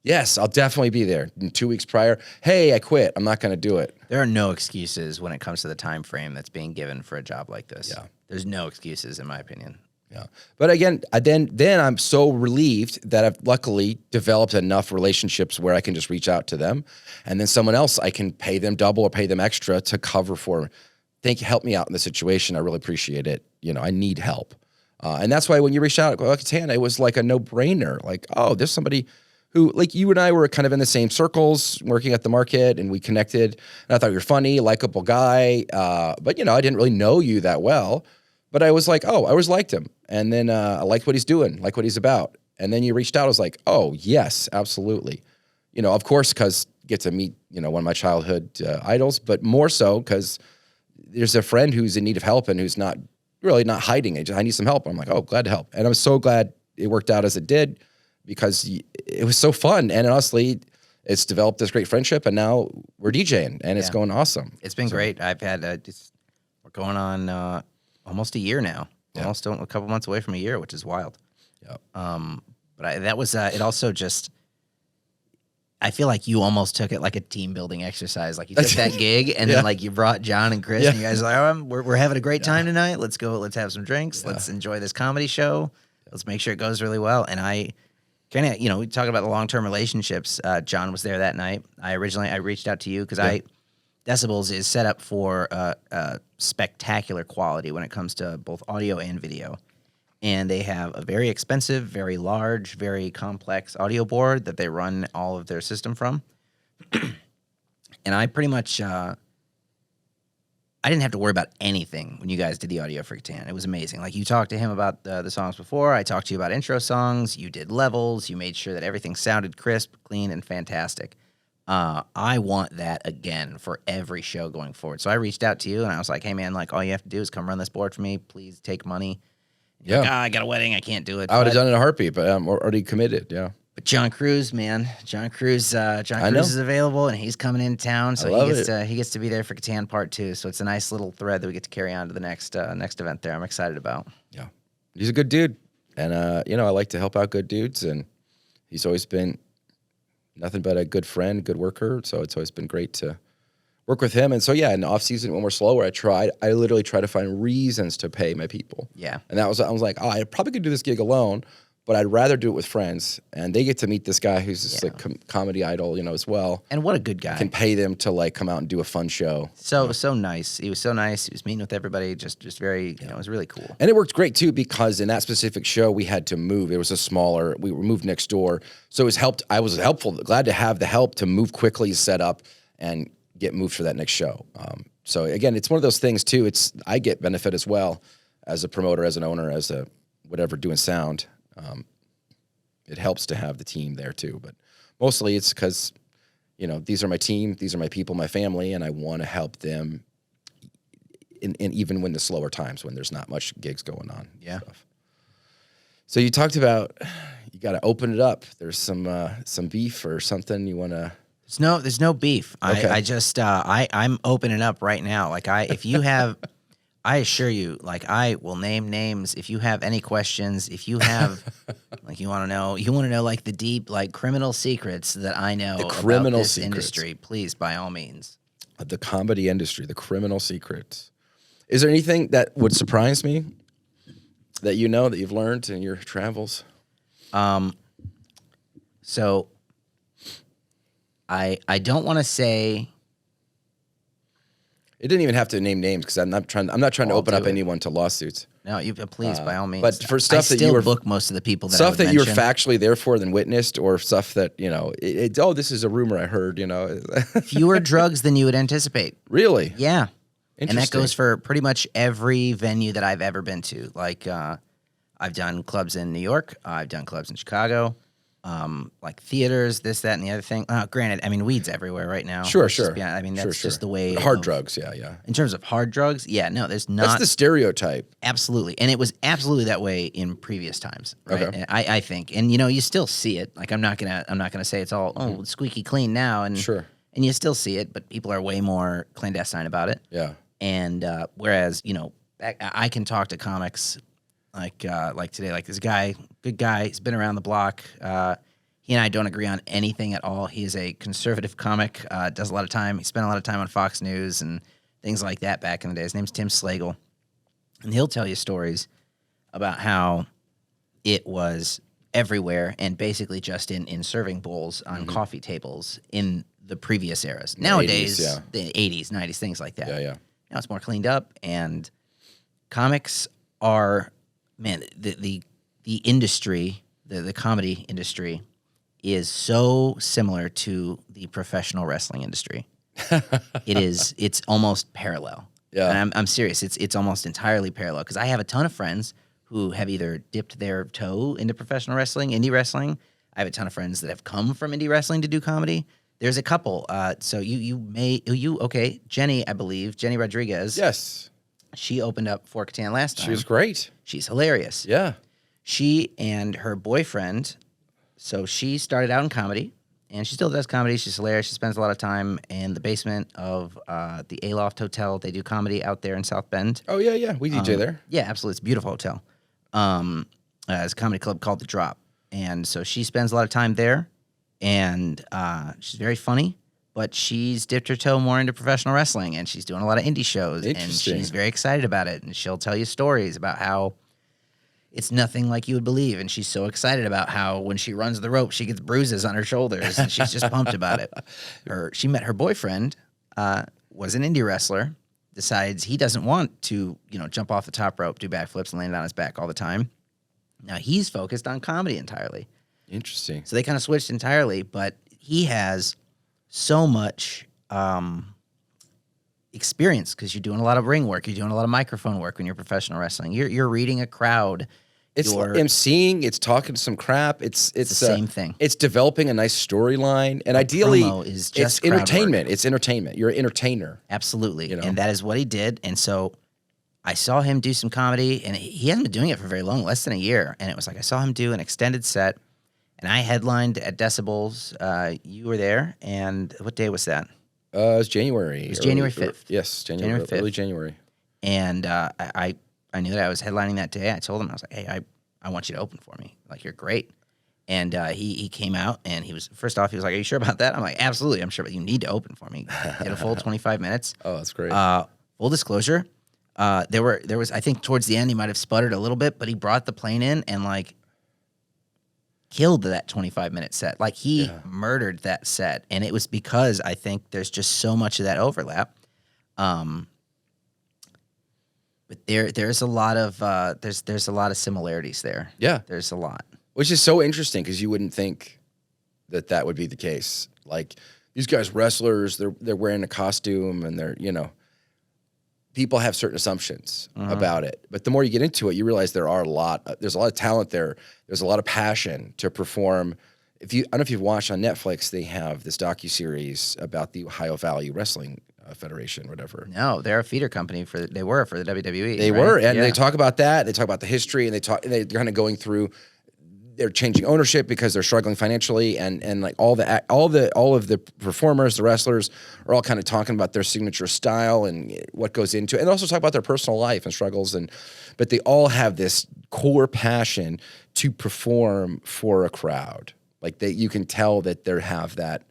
Speaker 1: Yes, I'll definitely be there. 2 weeks prior, hey, I quit. I'm not going to do it.
Speaker 3: There are no excuses when it comes to the time frame that's being given for a job like this.
Speaker 1: Yeah.
Speaker 3: There's no excuses, in my opinion.
Speaker 1: Yeah. But again, then I'm so relieved that I've luckily developed enough relationships where I can just reach out to them. And then someone else, I can pay them double or pay them extra to cover for. Help me out in the situation. I really appreciate it. I need help. And that's why when you reached out, like Tana, it was like a no-brainer. Like, oh, there's somebody who, like you and I were kind of in the same circles working at the market, and we connected. And I thought you were funny, likable guy. But, I didn't really know you that well. But I was like, oh, I always liked him. And then I liked what he's doing, like what he's about. And then you reached out. I was like, oh, yes, absolutely. Of course, because get to meet, one of my childhood idols, but more so because there's a friend who's in need of help and who's not hiding it. I need some help. I'm like, oh, glad to help. And I'm so glad it worked out as it did, because it was so fun. And honestly, it's developed this great friendship, and now we're DJing, and it's going awesome.
Speaker 3: It's been great. I've had, we're going on almost a year now.
Speaker 1: Yeah.
Speaker 3: Almost a couple months away from a year, which is wild.
Speaker 1: Yeah.
Speaker 3: But that was, it also just, I feel like you almost took it like a team building exercise. Like you took that gig and then like you brought John and Chris and you guys are like, we're having a great time tonight. Let's go. Let's have some drinks. Yeah. Let's enjoy this comedy show. Let's make sure it goes really well. And I kind of, we talk about the long-term relationships. John was there that night. I reached out to you because Decibels is set up for spectacular quality when it comes to both audio and video. and they have a very expensive, very large, very complex audio board that they run all of their system from. And I pretty much, I didn't have to worry about anything when you guys did the audio for Catan. It was amazing. Like, you talked to him about the songs before. I talked to you about intro songs. You did levels. You made sure that everything sounded crisp, clean, and fantastic. I want that again for every show going forward. So I reached out to you, and I was like, hey, man, like, all you have to do is come run this board for me. Please take money.
Speaker 1: Yeah.
Speaker 3: Like, I got a wedding. I can't do it.
Speaker 1: I would have done it in a heartbeat, but I'm already committed. Yeah.
Speaker 3: But John Cruz, man, John Cruz is available, and he's coming in town, so he gets to be there for Catan Part 2. So it's a nice little thread that we get to carry on to the next event there. I'm excited about.
Speaker 1: Yeah, he's a good dude, and I like to help out good dudes, and he's always been nothing but a good friend, good worker. So it's always been great to work with him. And so in the off season when we're slower, I literally try to find reasons to pay my people.
Speaker 3: Yeah,
Speaker 1: and I was like, I probably could do this gig alone, but I'd rather do it with friends, and they get to meet this guy who's just like comedy idol, as well.
Speaker 3: And what a good guy!
Speaker 1: I can pay them to like come out and do a fun show.
Speaker 3: So nice. He was so nice. He was meeting with everybody. Just very, it was really cool.
Speaker 1: And it worked great too, because in that specific show we had to move. It was we moved next door, so it was helped. I was glad to have the help to move quickly, set up, and get moved for that next show. So again, it's one of those things too. I get benefit as well as a promoter, as an owner, as a whatever doing sound. It helps to have the team there too, but mostly it's because, these are my team, these are my people, my family, and I want to help them in even when the slower times, when there's not much gigs going on.
Speaker 3: Yeah.
Speaker 1: Stuff. So you talked about, you got to open it up. There's some beef or something you want to.
Speaker 3: There's no beef.
Speaker 1: Okay.
Speaker 3: I'm opening up right now. Like, if you have, I assure you, like, I will name names. If you have any questions, if you have, like, you want to know like the deep, like, criminal secrets that I know about this industry, please, by all means.
Speaker 1: The comedy industry, the criminal secrets. Is there anything that would surprise me that that you've learned in your travels?
Speaker 3: So I don't want to say.
Speaker 1: It didn't even have to name names, because I'm not trying to open up anyone to lawsuits.
Speaker 3: No, you please, by all means.
Speaker 1: But for stuff that you were
Speaker 3: book most of the people that
Speaker 1: stuff that you were factually there for than witnessed, or stuff that this is a rumor I heard.
Speaker 3: Fewer drugs than you would anticipate.
Speaker 1: Really?
Speaker 3: Yeah. And that goes for pretty much every venue that I've ever been to. Like, I've done clubs in New York. I've done clubs in Chicago. Like theaters, this, that, and the other thing. Granted, I mean, weed's everywhere right now.
Speaker 1: Sure.
Speaker 3: That's just the way.
Speaker 1: Hard drugs, yeah.
Speaker 3: In terms of hard drugs, no, there's not.
Speaker 1: That's the stereotype.
Speaker 3: Absolutely, and it was absolutely that way in previous times, right?
Speaker 1: Okay.
Speaker 3: And I think, and you still see it. Like, I'm not gonna say it's all squeaky clean now, and
Speaker 1: sure,
Speaker 3: and you still see it, but people are way more clandestine about it.
Speaker 1: Yeah.
Speaker 3: And whereas I can talk to comics. Like today, like this guy, good guy. He's been around the block. He and I don't agree on anything at all. He is a conservative comic. Does a lot of time. He spent a lot of time on Fox News and things like that back in the day. His name's Tim Slagle, and he'll tell you stories about how it was everywhere and basically just in serving bowls on coffee tables in the previous eras. Nowadays,
Speaker 1: 80s,
Speaker 3: the 80s, 90s, things like that.
Speaker 1: Yeah.
Speaker 3: Now it's more cleaned up, and comics are. Man, the industry, the comedy industry, is so similar to the professional wrestling industry. It's almost parallel.
Speaker 1: Yeah,
Speaker 3: and I'm serious. It's almost entirely parallel, because I have a ton of friends who have either dipped their toe into professional wrestling, indie wrestling. I have a ton of friends that have come from indie wrestling to do comedy. There's a couple. So Jenny, I believe, Jenny Rodriguez.
Speaker 1: Yes.
Speaker 3: She opened up for Catan last time.
Speaker 1: She was great.
Speaker 3: She's hilarious.
Speaker 1: Yeah.
Speaker 3: She and her boyfriend, so she started out in comedy, and she still does comedy. She's hilarious. She spends a lot of time in the basement of the Aloft Hotel. They do comedy out there in South Bend.
Speaker 1: Oh, yeah. We DJ there.
Speaker 3: Yeah, absolutely. It's a beautiful hotel. It's a comedy club called The Drop. And so she spends a lot of time there, and she's very funny. But she's dipped her toe more into professional wrestling, and she's doing a lot of indie shows, and she's very excited about it. And she'll tell you stories about how it's nothing like you would believe, and she's so excited about how when she runs the rope, she gets bruises on her shoulders, and she's just pumped about it. She met her boyfriend, was an indie wrestler, decides he doesn't want to, jump off the top rope, do backflips, and land on his back all the time. Now he's focused on comedy entirely.
Speaker 1: Interesting.
Speaker 3: So they kind of switched entirely, but he has so much experience because you're doing a lot of ring work. You're doing a lot of microphone work when you're professional wrestling. You're reading a crowd.
Speaker 1: It's emceeing. It's talking some crap. It's
Speaker 3: the same thing.
Speaker 1: It's developing a nice storyline, and ideally,
Speaker 3: is just
Speaker 1: it's entertainment. It's entertainment. You're an entertainer.
Speaker 3: Absolutely, and that is what he did. And so I saw him do some comedy, and he hasn't been doing it for very long, less than a year. And it was like I saw him do an extended set, and I headlined at Decibels. You were there, and what day was that?
Speaker 1: It was January.
Speaker 3: It was January 5th.
Speaker 1: Yes, January 5th. Early January.
Speaker 3: And I knew that I was headlining that day. I told him, I was like, hey, I want you to open for me. Like, you're great. And he came out, and he was like, are you sure about that? I'm like, absolutely, I'm sure, but you need to open for me. Did a full 25 minutes.
Speaker 1: Oh, that's great.
Speaker 3: Full disclosure, there was, I think towards the end, he might have sputtered a little bit, but he brought the plane in and, like, killed that 25-minute set. Like, he murdered that set. And it was because I think there's just so much of that overlap. But there's a lot of there's a lot of similarities there.
Speaker 1: Yeah,
Speaker 3: there's a lot,
Speaker 1: which is so interesting because you wouldn't think that would be the case. Like, these guys, wrestlers, they're wearing a costume, and they're, people have certain assumptions about it. But the more you get into it, you realize there's a lot of talent there. There's a lot of passion to perform. I don't know if you've watched on Netflix, they have this docuseries about the Ohio Valley Wrestling Federation, whatever.
Speaker 3: No, they're a feeder company they were for the WWE.
Speaker 1: They
Speaker 3: right?
Speaker 1: were, and they talk about that. They talk about the history, and they're kind of going through. They're changing ownership because they're struggling financially, and like all of the performers, the wrestlers, are all kind of talking about their signature style and what goes into it, and also talk about their personal life and struggles. But they all have this core passion to perform for a crowd. Like, you can tell that they have that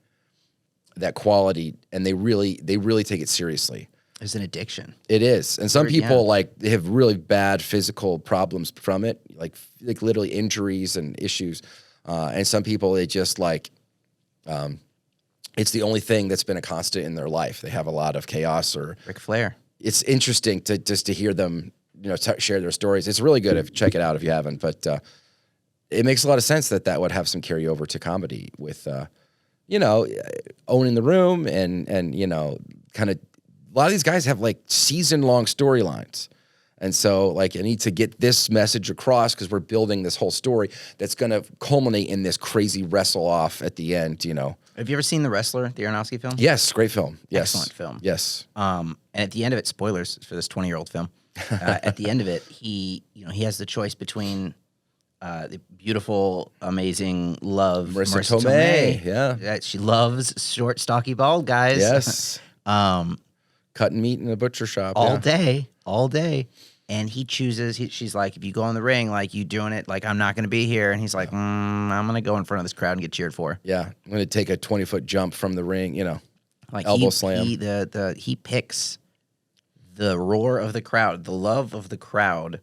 Speaker 1: quality, and they really take it seriously.
Speaker 3: It's an addiction.
Speaker 1: It is. And some people they have really bad physical problems from it, like literally injuries and issues. And some people, they just it's the only thing that's been a constant in their life. They have a lot of chaos or
Speaker 3: Ric Flair.
Speaker 1: It's interesting to hear them, share their stories. It's really good. Check it out if you haven't, but it makes a lot of sense that would have some carryover to comedy with, owning the room and kind of, a lot of these guys have like season-long storylines. And so, like, I need to get this message across because we're building this whole story that's going to culminate in this crazy wrestle-off at the end,
Speaker 3: Have you ever seen The Wrestler, the Aronofsky film?
Speaker 1: Yes, great film. Yes.
Speaker 3: Excellent film.
Speaker 1: Yes.
Speaker 3: And at the end of it, spoilers for this 20-year-old film, at the end of it, he has the choice between the beautiful, amazing love
Speaker 1: Marissa Tomei.
Speaker 3: Yeah. She loves short, stocky, bald guys.
Speaker 1: Yes. Cutting meat in a butcher shop.
Speaker 3: All day. And he chooses, she's like, if you go in the ring, like, you doing it, like, I'm not going to be here. And he's like, I'm going to go in front of this crowd and get cheered for.
Speaker 1: Yeah. I'm going to take a 20-foot jump from the ring,
Speaker 3: like
Speaker 1: elbow slam.
Speaker 3: He picks the roar of the crowd, the love of the crowd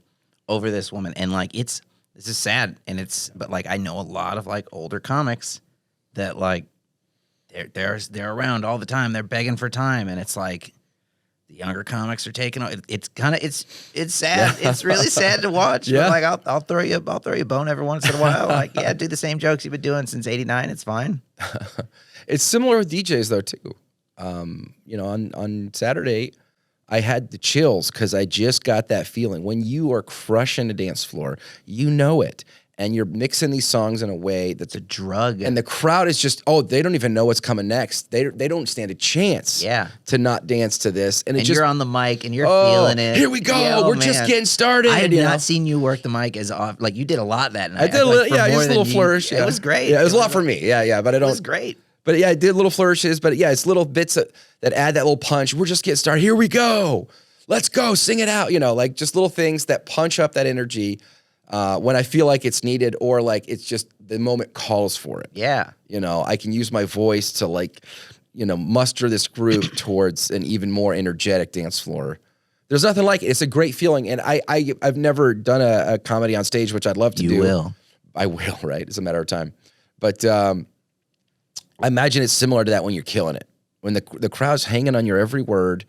Speaker 3: over this woman. And, like, this is sad. But, like, I know a lot of, like, older comics that, like, they're around all the time. They're begging for time. And it's like, the younger comics are taking. It's sad. It's really sad to watch.
Speaker 1: Yeah.
Speaker 3: But, like, I'll throw you a bone every once in a while. Like, yeah, do the same jokes you've been doing since '89. It's fine.
Speaker 1: It's similar with DJs though too. On Saturday, I had the chills because I just got that feeling when you are crushing a dance floor. You know it. And you're mixing these songs in a way that's
Speaker 3: a drug.
Speaker 1: And the crowd is just, they don't even know what's coming next. They don't stand a chance to not dance to this. And
Speaker 3: you're on the mic and you're feeling it.
Speaker 1: Here we go.
Speaker 3: Yeah,
Speaker 1: We're just getting started.
Speaker 3: I have not seen you work the mic as often. Like, you did a lot that night.
Speaker 1: I did just a little flourish.
Speaker 3: It was great.
Speaker 1: Yeah, it was a lot for me. Yeah, but I don't.
Speaker 3: It was great.
Speaker 1: But yeah, I did little flourishes. But yeah, it's little bits that add that little punch. We're just getting started. Here we go. Let's go. Sing it out. Like just little things that punch up that energy. When I feel like it's needed or like it's just the moment calls for it.
Speaker 3: Yeah.
Speaker 1: I can use my voice to muster this group towards an even more energetic dance floor. There's nothing like it. It's a great feeling. And I've never done a comedy on stage, which I'd love to do.
Speaker 3: You will.
Speaker 1: I will, right? It's a matter of time. But I imagine it's similar to that when you're killing it. When the crowd's hanging on your every word,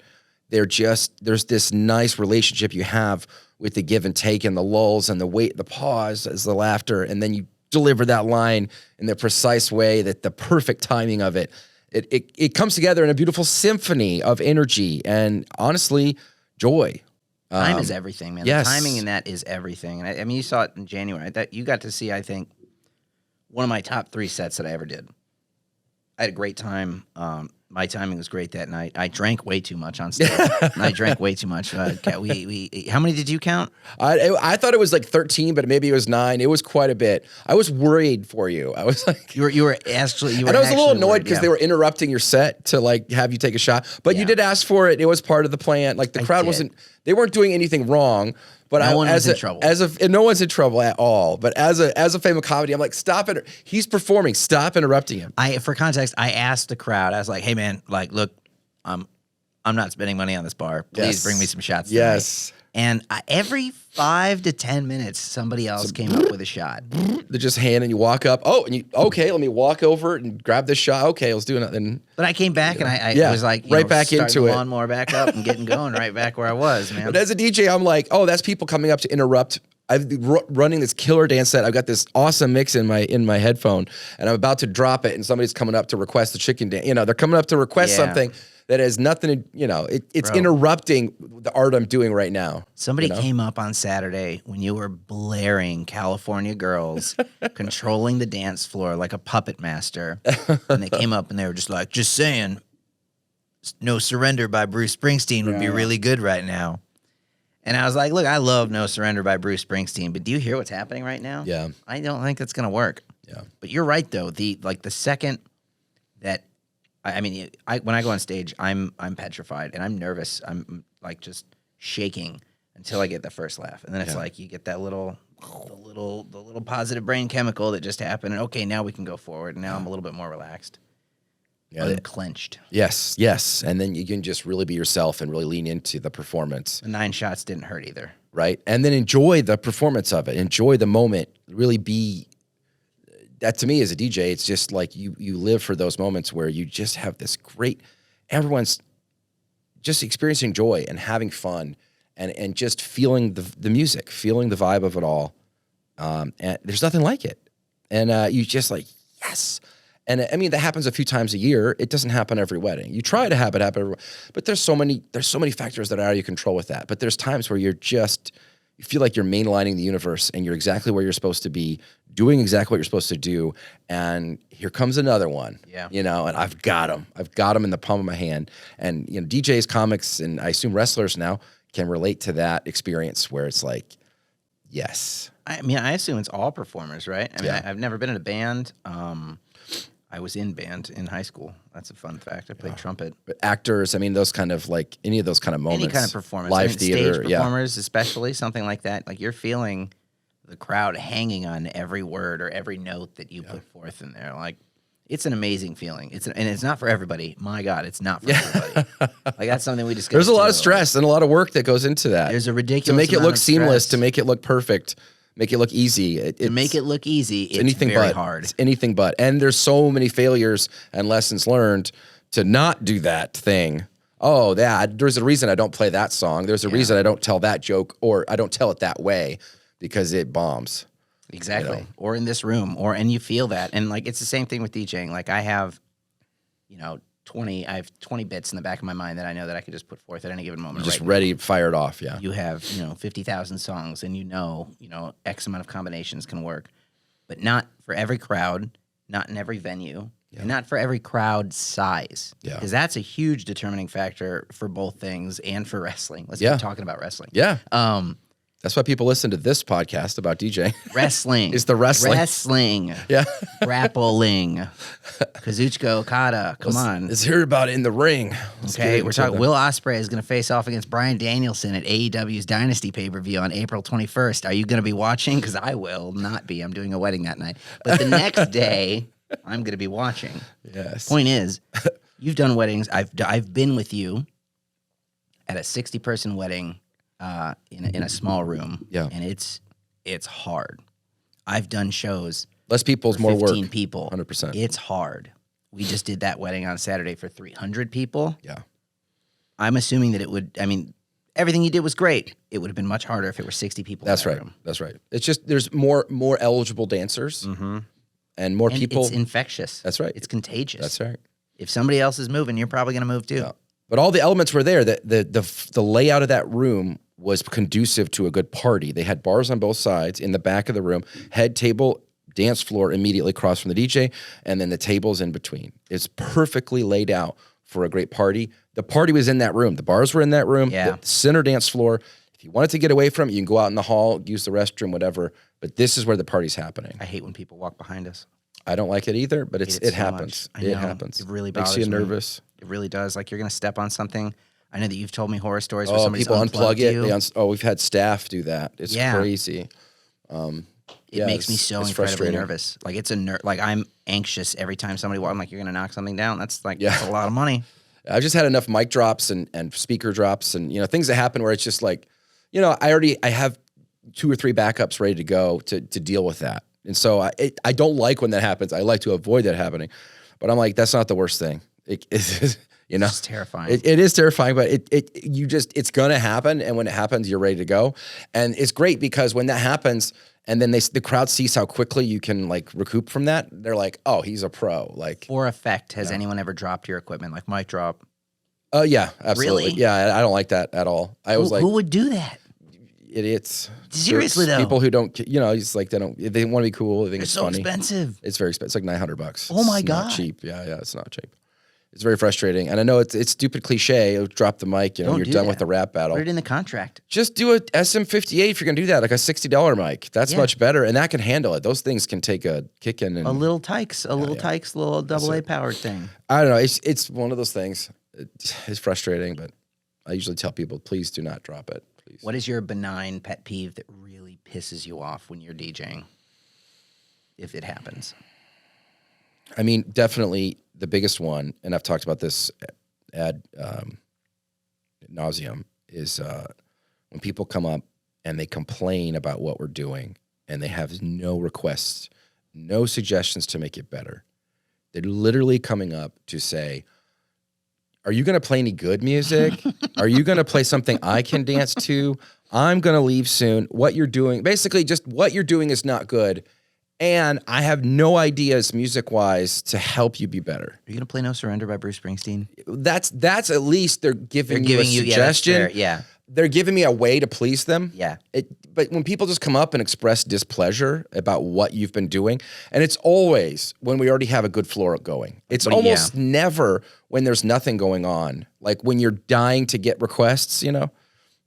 Speaker 1: there's this nice relationship you have with the give and take and the lulls and the wait, the pause as the laughter, and then you deliver that line in the precise way, that the perfect timing of it. It comes together in a beautiful symphony of energy and honestly joy.
Speaker 3: Time is everything, man.
Speaker 1: Yes.
Speaker 3: The timing in that is everything. And I mean, you saw it in January. That you got to see, I think, one of my top 3 sets that I ever did. I had a great time. My timing was great that night. I drank way too much on stage. I drank way too much. How many did you count?
Speaker 1: I thought it was like 13, but maybe it was 9. It was quite a bit. I was worried for you. I was like,
Speaker 3: you were actually.
Speaker 1: And I was a little annoyed because they were interrupting your set to like have you take a shot. But you did ask for it. It was part of the plan. Like the crowd they weren't doing anything wrong. But
Speaker 3: no one was in trouble.
Speaker 1: And no one's in trouble at all. But as a fan of comedy, I'm like, stop it. He's performing. Stop interrupting him.
Speaker 3: For context, I asked the crowd. I was like, hey man, like, look, I'm not spending money on this bar. Please bring me some shots tonight.
Speaker 1: Yes.
Speaker 3: And every 5 to 10 minutes, somebody else came up with a shot.
Speaker 1: They're just handing you walk up. Oh, and you let me walk over and grab this shot. Okay, let's do it.
Speaker 3: But I came back and I was like,
Speaker 1: back into
Speaker 3: the
Speaker 1: it.
Speaker 3: lawnmower back up and getting going right back where I was, man.
Speaker 1: But as a DJ, I'm like, oh, that's people coming up to interrupt. I've been running this killer dance set. I've got this awesome mix in my headphone, and I'm about to drop it, and somebody's coming up to request the chicken dance. They're coming up to request something that has nothing to, it's interrupting the art I'm doing right now.
Speaker 3: Somebody came up on Saturday when you were blaring California Girls, controlling the dance floor like a puppet master. And they came up and they were just like, just saying, No Surrender by Bruce Springsteen would be really good right now. And I was like, look, I love No Surrender by Bruce Springsteen, but do you hear what's happening right now?
Speaker 1: Yeah.
Speaker 3: I don't think that's going to work.
Speaker 1: Yeah.
Speaker 3: But you're right, though. The second that, when I go on stage, I'm petrified and I'm nervous. I'm like just shaking until I get the first laugh. And then it's like you get that little positive brain chemical that just happened. And okay, now we can go forward. And now I'm a little bit more relaxed. Yeah, clenched.
Speaker 1: Yes. And then you can just really be yourself and really lean into the performance.
Speaker 3: The 9 shots didn't hurt either.
Speaker 1: Right. And then enjoy the performance of it. Enjoy the moment. Really be, that to me as a DJ, it's just like you live for those moments where you just have this great, everyone's just experiencing joy and having fun and just feeling the music, feeling the vibe of it all. And there's nothing like it. And you just like, yes. And I mean, that happens a few times a year. It doesn't happen every wedding. You try to have it happen but there's so many factors that are out of your control with that. But there's times where you feel like you're mainlining the universe and you're exactly where you're supposed to be, doing exactly what you're supposed to do. And here comes another one. Yeah. And I've got them. I've got them in the palm of my hand. And, DJs, comics, and I assume wrestlers now can relate to that experience where it's like, yes.
Speaker 3: I mean, I assume it's all performers, right? I mean, I've never been in a band. I was in band in high school. That's a fun fact. I played trumpet. But
Speaker 1: actors, I mean, those kind of like any of those kind of moments.
Speaker 3: Any kind of performance.
Speaker 1: Live theater.
Speaker 3: Stage performers, especially, something like that. Like you're feeling the crowd hanging on every word or every note that you put forth in there. Like it's an amazing feeling. And it's not for everybody. My God, it's not for everybody. Like that's something we discussed.
Speaker 1: There's a lot of stress and a lot of work that goes into that.
Speaker 3: There's a ridiculous
Speaker 1: to make it look seamless,
Speaker 3: stress.
Speaker 1: to make it look perfect. Make it look easy.
Speaker 3: To make it look easy, it's very hard.
Speaker 1: It's anything but. And there's so many failures and lessons learned to not do that thing. Oh, there's a reason I don't play that song. There's a reason I don't tell that joke or I don't tell it that way because it bombs.
Speaker 3: Exactly. Or in this room. And you feel that. And like it's the same thing with DJing. Like I have, 20 bits in the back of my mind that I know that I could just put forth at any given moment.
Speaker 1: You're just ready, fired off, yeah.
Speaker 3: You have, 50,000 songs and X amount of combinations can work. But not for every crowd, not in every venue, and not for every crowd size. Yeah. Because that's a huge determining factor for both things and for wrestling. Let's keep talking about wrestling.
Speaker 1: Yeah. That's why people listen to this podcast about DJing.
Speaker 3: Wrestling.
Speaker 1: It's the wrestling.
Speaker 3: Wrestling.
Speaker 1: Yeah.
Speaker 3: Grappling. Kazuchika Okada. Come on.
Speaker 1: Let's hear about it in the ring.
Speaker 3: Okay, we're talking. Will Ospreay is going to face off against Bryan Danielson at AEW's Dynasty pay-per-view on April 21st. Are you going to be watching? Because I will not be. I'm doing a wedding that night. But the next day, I'm going to be watching. Yes. Point is, you've done weddings. I've been with you at a 60-person wedding. In a small room, and it's hard. I've done shows.
Speaker 1: Less people's more work.
Speaker 3: 15 people,
Speaker 1: 100%.
Speaker 3: It's hard. We just did that wedding on Saturday for 300 people.
Speaker 1: Yeah,
Speaker 3: I'm assuming that it would. I mean, everything you did was great. It would have been much harder if it were 60 people.
Speaker 1: That's
Speaker 3: in that
Speaker 1: right.
Speaker 3: room.
Speaker 1: That's right. It's just there's more eligible dancers and more people.
Speaker 3: It's infectious.
Speaker 1: That's right.
Speaker 3: It's contagious.
Speaker 1: That's right.
Speaker 3: If somebody else is moving, you're probably going to move too.
Speaker 1: Yeah. But all the elements were there. The layout of that room was conducive to a good party. They had bars on both sides in the back of the room, head table, dance floor immediately across from the DJ, and then the tables in between. It's perfectly laid out for a great party. The party was in that room. The bars were in that room.
Speaker 3: Yeah.
Speaker 1: The center dance floor. If you wanted to get away from it, you can go out in the hall, use the restroom, whatever. But this is where the party's happening.
Speaker 3: I hate when people walk behind us.
Speaker 1: I don't like it either, but it
Speaker 3: so
Speaker 1: happens.
Speaker 3: Much. I know.
Speaker 1: It happens.
Speaker 3: It really bothers
Speaker 1: Makes you
Speaker 3: me.
Speaker 1: nervous.
Speaker 3: It really does. Like you're going to step on something. I know that you've told me horror stories where
Speaker 1: Oh,
Speaker 3: somebody's
Speaker 1: people
Speaker 3: unplugged
Speaker 1: unplug
Speaker 3: you.
Speaker 1: it. We've had staff do that. It's crazy.
Speaker 3: It makes me so
Speaker 1: it's
Speaker 3: incredibly nervous. Like it's like I'm anxious every time somebody walks. I'm like, you're going to knock something down. That's that's a lot of money.
Speaker 1: I've just had enough mic drops and speaker drops and things that happen where it's just like, I have 2 or 3 backups ready to go to deal with that. And so I don't like when that happens. I like to avoid that happening, but I'm like, that's not the worst thing.
Speaker 3: It's terrifying.
Speaker 1: It is terrifying, but it's gonna happen. And when it happens, you're ready to go. And it's great because when that happens, and then the crowd sees how quickly you can like recoup from that, they're like, oh, he's a pro. Like
Speaker 3: for effect, has anyone ever dropped your equipment like mic drop?
Speaker 1: Oh yeah, absolutely.
Speaker 3: Really?
Speaker 1: Yeah, I don't like that at all.
Speaker 3: Who would do that?
Speaker 1: Idiots.
Speaker 3: Seriously though,
Speaker 1: people who don't, it's like they want to be cool. They think it's
Speaker 3: so
Speaker 1: funny.
Speaker 3: Expensive.
Speaker 1: It's very expensive. It's like $900.
Speaker 3: Oh my
Speaker 1: God, not cheap. Yeah, it's not cheap. It's very frustrating, and I know it's stupid cliche. Drop the mic, you're done with the rap battle.
Speaker 3: Put it in the contract.
Speaker 1: Just do a SM58 if you're gonna do that, like a $60 mic. That's much better, and that can handle it. Those things can take a kick in. And,
Speaker 3: a little Tykes, little AA powered thing.
Speaker 1: I don't know. It's one of those things. It's frustrating, but I usually tell people, please do not drop it. Please.
Speaker 3: What is your benign pet peeve that really pisses you off when you're DJing? If it happens.
Speaker 1: I mean, definitely the biggest one, and I've talked about this ad nauseum, is when people come up and they complain about what we're doing and they have no requests, no suggestions to make it better. They're literally coming up to say, are you going to play any good music? Are you going to play something I can dance to? I'm going to leave soon. What you're doing, basically just what you're doing is not good. And I have no ideas music-wise to help you be better.
Speaker 3: Are you going to play No Surrender by Bruce Springsteen?
Speaker 1: That's at least they're giving you a suggestion.
Speaker 3: Yeah.
Speaker 1: They're giving me a way to please them.
Speaker 3: Yeah.
Speaker 1: But when people just come up and express displeasure about what you've been doing, and it's always when we already have a good floor going. It's almost never when there's nothing going on, like when you're dying to get requests,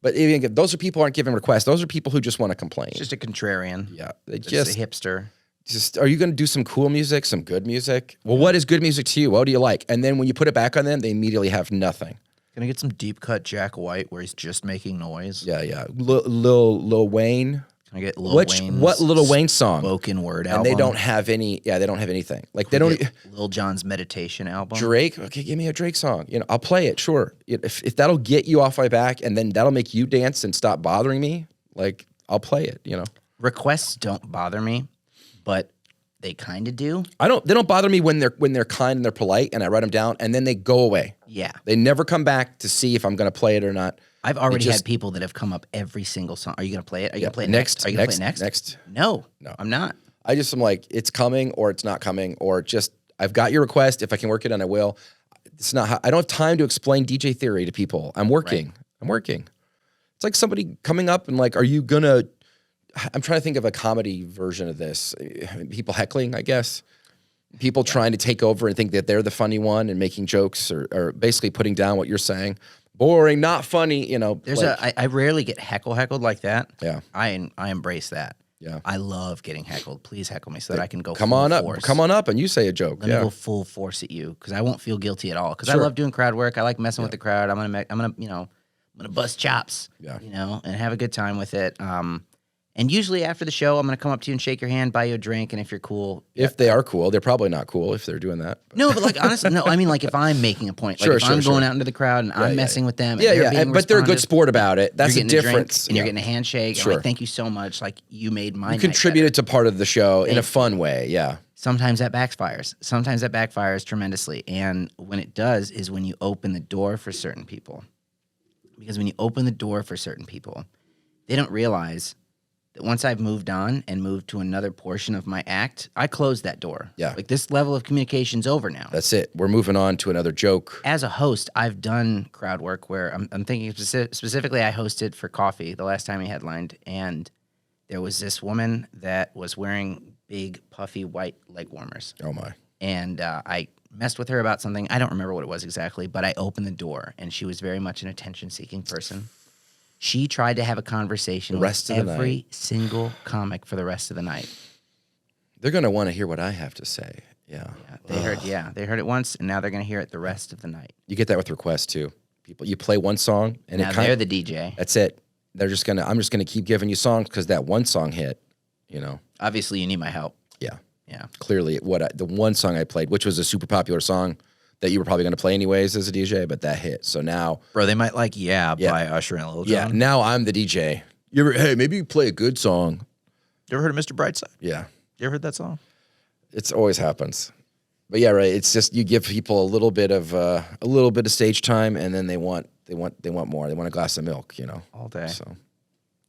Speaker 1: But even if those are people who aren't giving requests. Those are people who just want to complain.
Speaker 3: Just a contrarian.
Speaker 1: Yeah.
Speaker 3: Just a hipster.
Speaker 1: Are you going to do some cool music, some good music? Well, what is good music to you? What do you like? And then when you put it back on them, they immediately have nothing.
Speaker 3: Can I get some deep cut Jack White where he's just making noise?
Speaker 1: Yeah. Lil Wayne.
Speaker 3: Can I get Wayne's
Speaker 1: what Lil Wayne song?
Speaker 3: Spoken word
Speaker 1: and
Speaker 3: album.
Speaker 1: They don't have any. Yeah, they don't have anything. Like they don't.
Speaker 3: Lil Jon's meditation album.
Speaker 1: Drake. Okay, give me a Drake song. I'll play it. Sure. If that'll get you off my back and then that'll make you dance and stop bothering me, like I'll play it.
Speaker 3: Requests don't bother me, but they kind of do.
Speaker 1: They don't bother me when they're kind and they're polite and I write them down and then they go away.
Speaker 3: Yeah.
Speaker 1: They never come back to see if I'm going to play it or not.
Speaker 3: I've already had people that have come up every single song. Are you going to play it? Are you going to play it next? Are you going to play it next?
Speaker 1: Next.
Speaker 3: No, I'm not.
Speaker 1: I just am like, it's coming or it's not coming or just, I've got your request. If I can work it on, I will. It's not how, I don't have time to explain DJ theory to people. I'm working. It's like somebody coming up and like, are you going to, I'm trying to think of a comedy version of this. People heckling, I guess. People trying to take over and think that they're the funny one and making jokes or basically putting down what you're saying. Boring, not funny,
Speaker 3: I rarely get heckled like that.
Speaker 1: Yeah.
Speaker 3: I embrace that.
Speaker 1: Yeah.
Speaker 3: I love getting heckled. Please heckle me so that I can go
Speaker 1: come
Speaker 3: full
Speaker 1: on up.
Speaker 3: force.
Speaker 1: Come on up and you say a joke.
Speaker 3: Let me go full force at you because I won't feel guilty at all. Because I love doing crowd work. I like messing with the crowd. I'm gonna bust chops.
Speaker 1: Yeah.
Speaker 3: And have a good time with it. And usually after the show, I'm going to come up to you and shake your hand, buy you a drink, and if you're cool.
Speaker 1: If they are cool. They're probably not cool if they're doing that.
Speaker 3: No, but like honestly, no, I mean like if I'm making a point. Like if I'm going out into the crowd and I'm messing with them.
Speaker 1: But they're a good sport about it. That's the difference.
Speaker 3: And you're getting a handshake. Sure. And like, thank you so much. Like you made my night
Speaker 1: You contributed
Speaker 3: better.
Speaker 1: to part of the show in a fun way, yeah.
Speaker 3: Sometimes that backfires. Tremendously. And when it does is when you open the door for certain people. Because when you open the door for certain people, they don't realize that once I've moved on and moved to another portion of my act, I close that door.
Speaker 1: Yeah.
Speaker 3: Like this level of communication's over now.
Speaker 1: That's it. We're moving on to another joke.
Speaker 3: As a host, I've done crowd work where I'm thinking specifically I hosted for Coffee the last time he headlined, and there was this woman that was wearing big, puffy, white leg warmers.
Speaker 1: Oh, my.
Speaker 3: And I messed with her about something. I don't remember what it was exactly, but I opened the door, and she was very much an attention-seeking person. She tried to have a conversation with every single comic for the rest of the night.
Speaker 1: They're going to want to hear what I have to say. Yeah.
Speaker 3: They heard it once, and now they're going to hear it the rest of the night.
Speaker 1: You get that with requests, too. People, you play one song, and
Speaker 3: now they're the DJ.
Speaker 1: That's it. I'm just gonna keep giving you songs because that one song hit, you know.
Speaker 3: Obviously, you need my help.
Speaker 1: Yeah.
Speaker 3: Yeah.
Speaker 1: Clearly, the one song I played, which was a super popular song that you were probably going to play anyways as a DJ, but that hit. So now,
Speaker 3: bro, they might like by Usher and Lil Jon.
Speaker 1: Yeah. Now I'm the DJ. Hey, maybe you play a good song.
Speaker 3: You ever heard of Mr. Brightside?
Speaker 1: Yeah.
Speaker 3: You ever heard that song?
Speaker 1: It's always happens. But yeah, right. It's just you give people a little bit of stage time, and then they want more. They want a glass of milk, you know,
Speaker 3: all day.
Speaker 1: So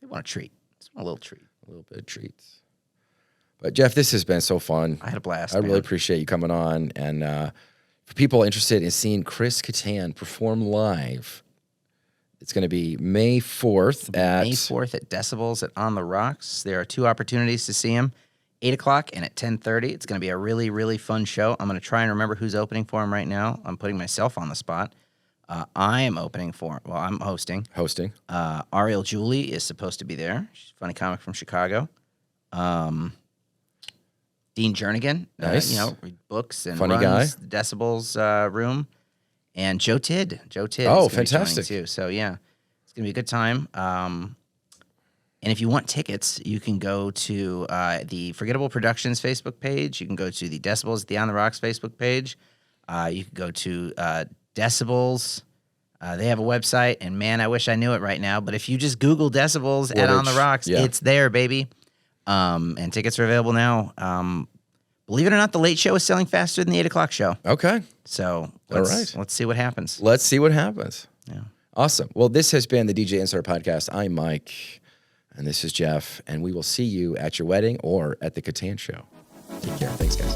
Speaker 3: they want a treat. Just want a little treat.
Speaker 1: A little bit of treats. But Jeff, this has been so fun.
Speaker 3: I had a blast.
Speaker 1: I really appreciate you coming on. And for people interested in seeing Chris Kattan perform live, it's going to be May 4th at
Speaker 3: Decibels at On the Rocks. There are 2 opportunities to see him. 8 o'clock and at 10:30. It's going to be a really, really fun show. I'm going to try and remember who's opening for him right now. I'm putting myself on the spot. I am I'm hosting. Ariel Julie is supposed to be there. She's a funny comic from Chicago. Dean Jernigan,
Speaker 1: nice.
Speaker 3: Read books and
Speaker 1: funny
Speaker 3: runs
Speaker 1: guy.
Speaker 3: The Decibels room. And Joe Tidd.
Speaker 1: Oh, fantastic.
Speaker 3: Too. So, yeah, it's going to be a good time. And if you want tickets, you can go to the Forgettable Productions Facebook page. You can go to the Decibels at the On the Rocks Facebook page. You can go to Decibels. They have a website, and man, I wish I knew it right now. But if you just Google Decibels at On the Rocks, it's there, baby. And tickets are available now. Believe it or not, the late show is selling faster than the 8 o'clock show.
Speaker 1: Okay.
Speaker 3: So let's see what happens.
Speaker 1: Let's see what happens.
Speaker 3: Yeah.
Speaker 1: Awesome. Well, this has been the DJ Insider Podcast. I'm Mike, and this is Jeff, and we will see you at your wedding or at the Kattan show. Take care. Thanks, guys.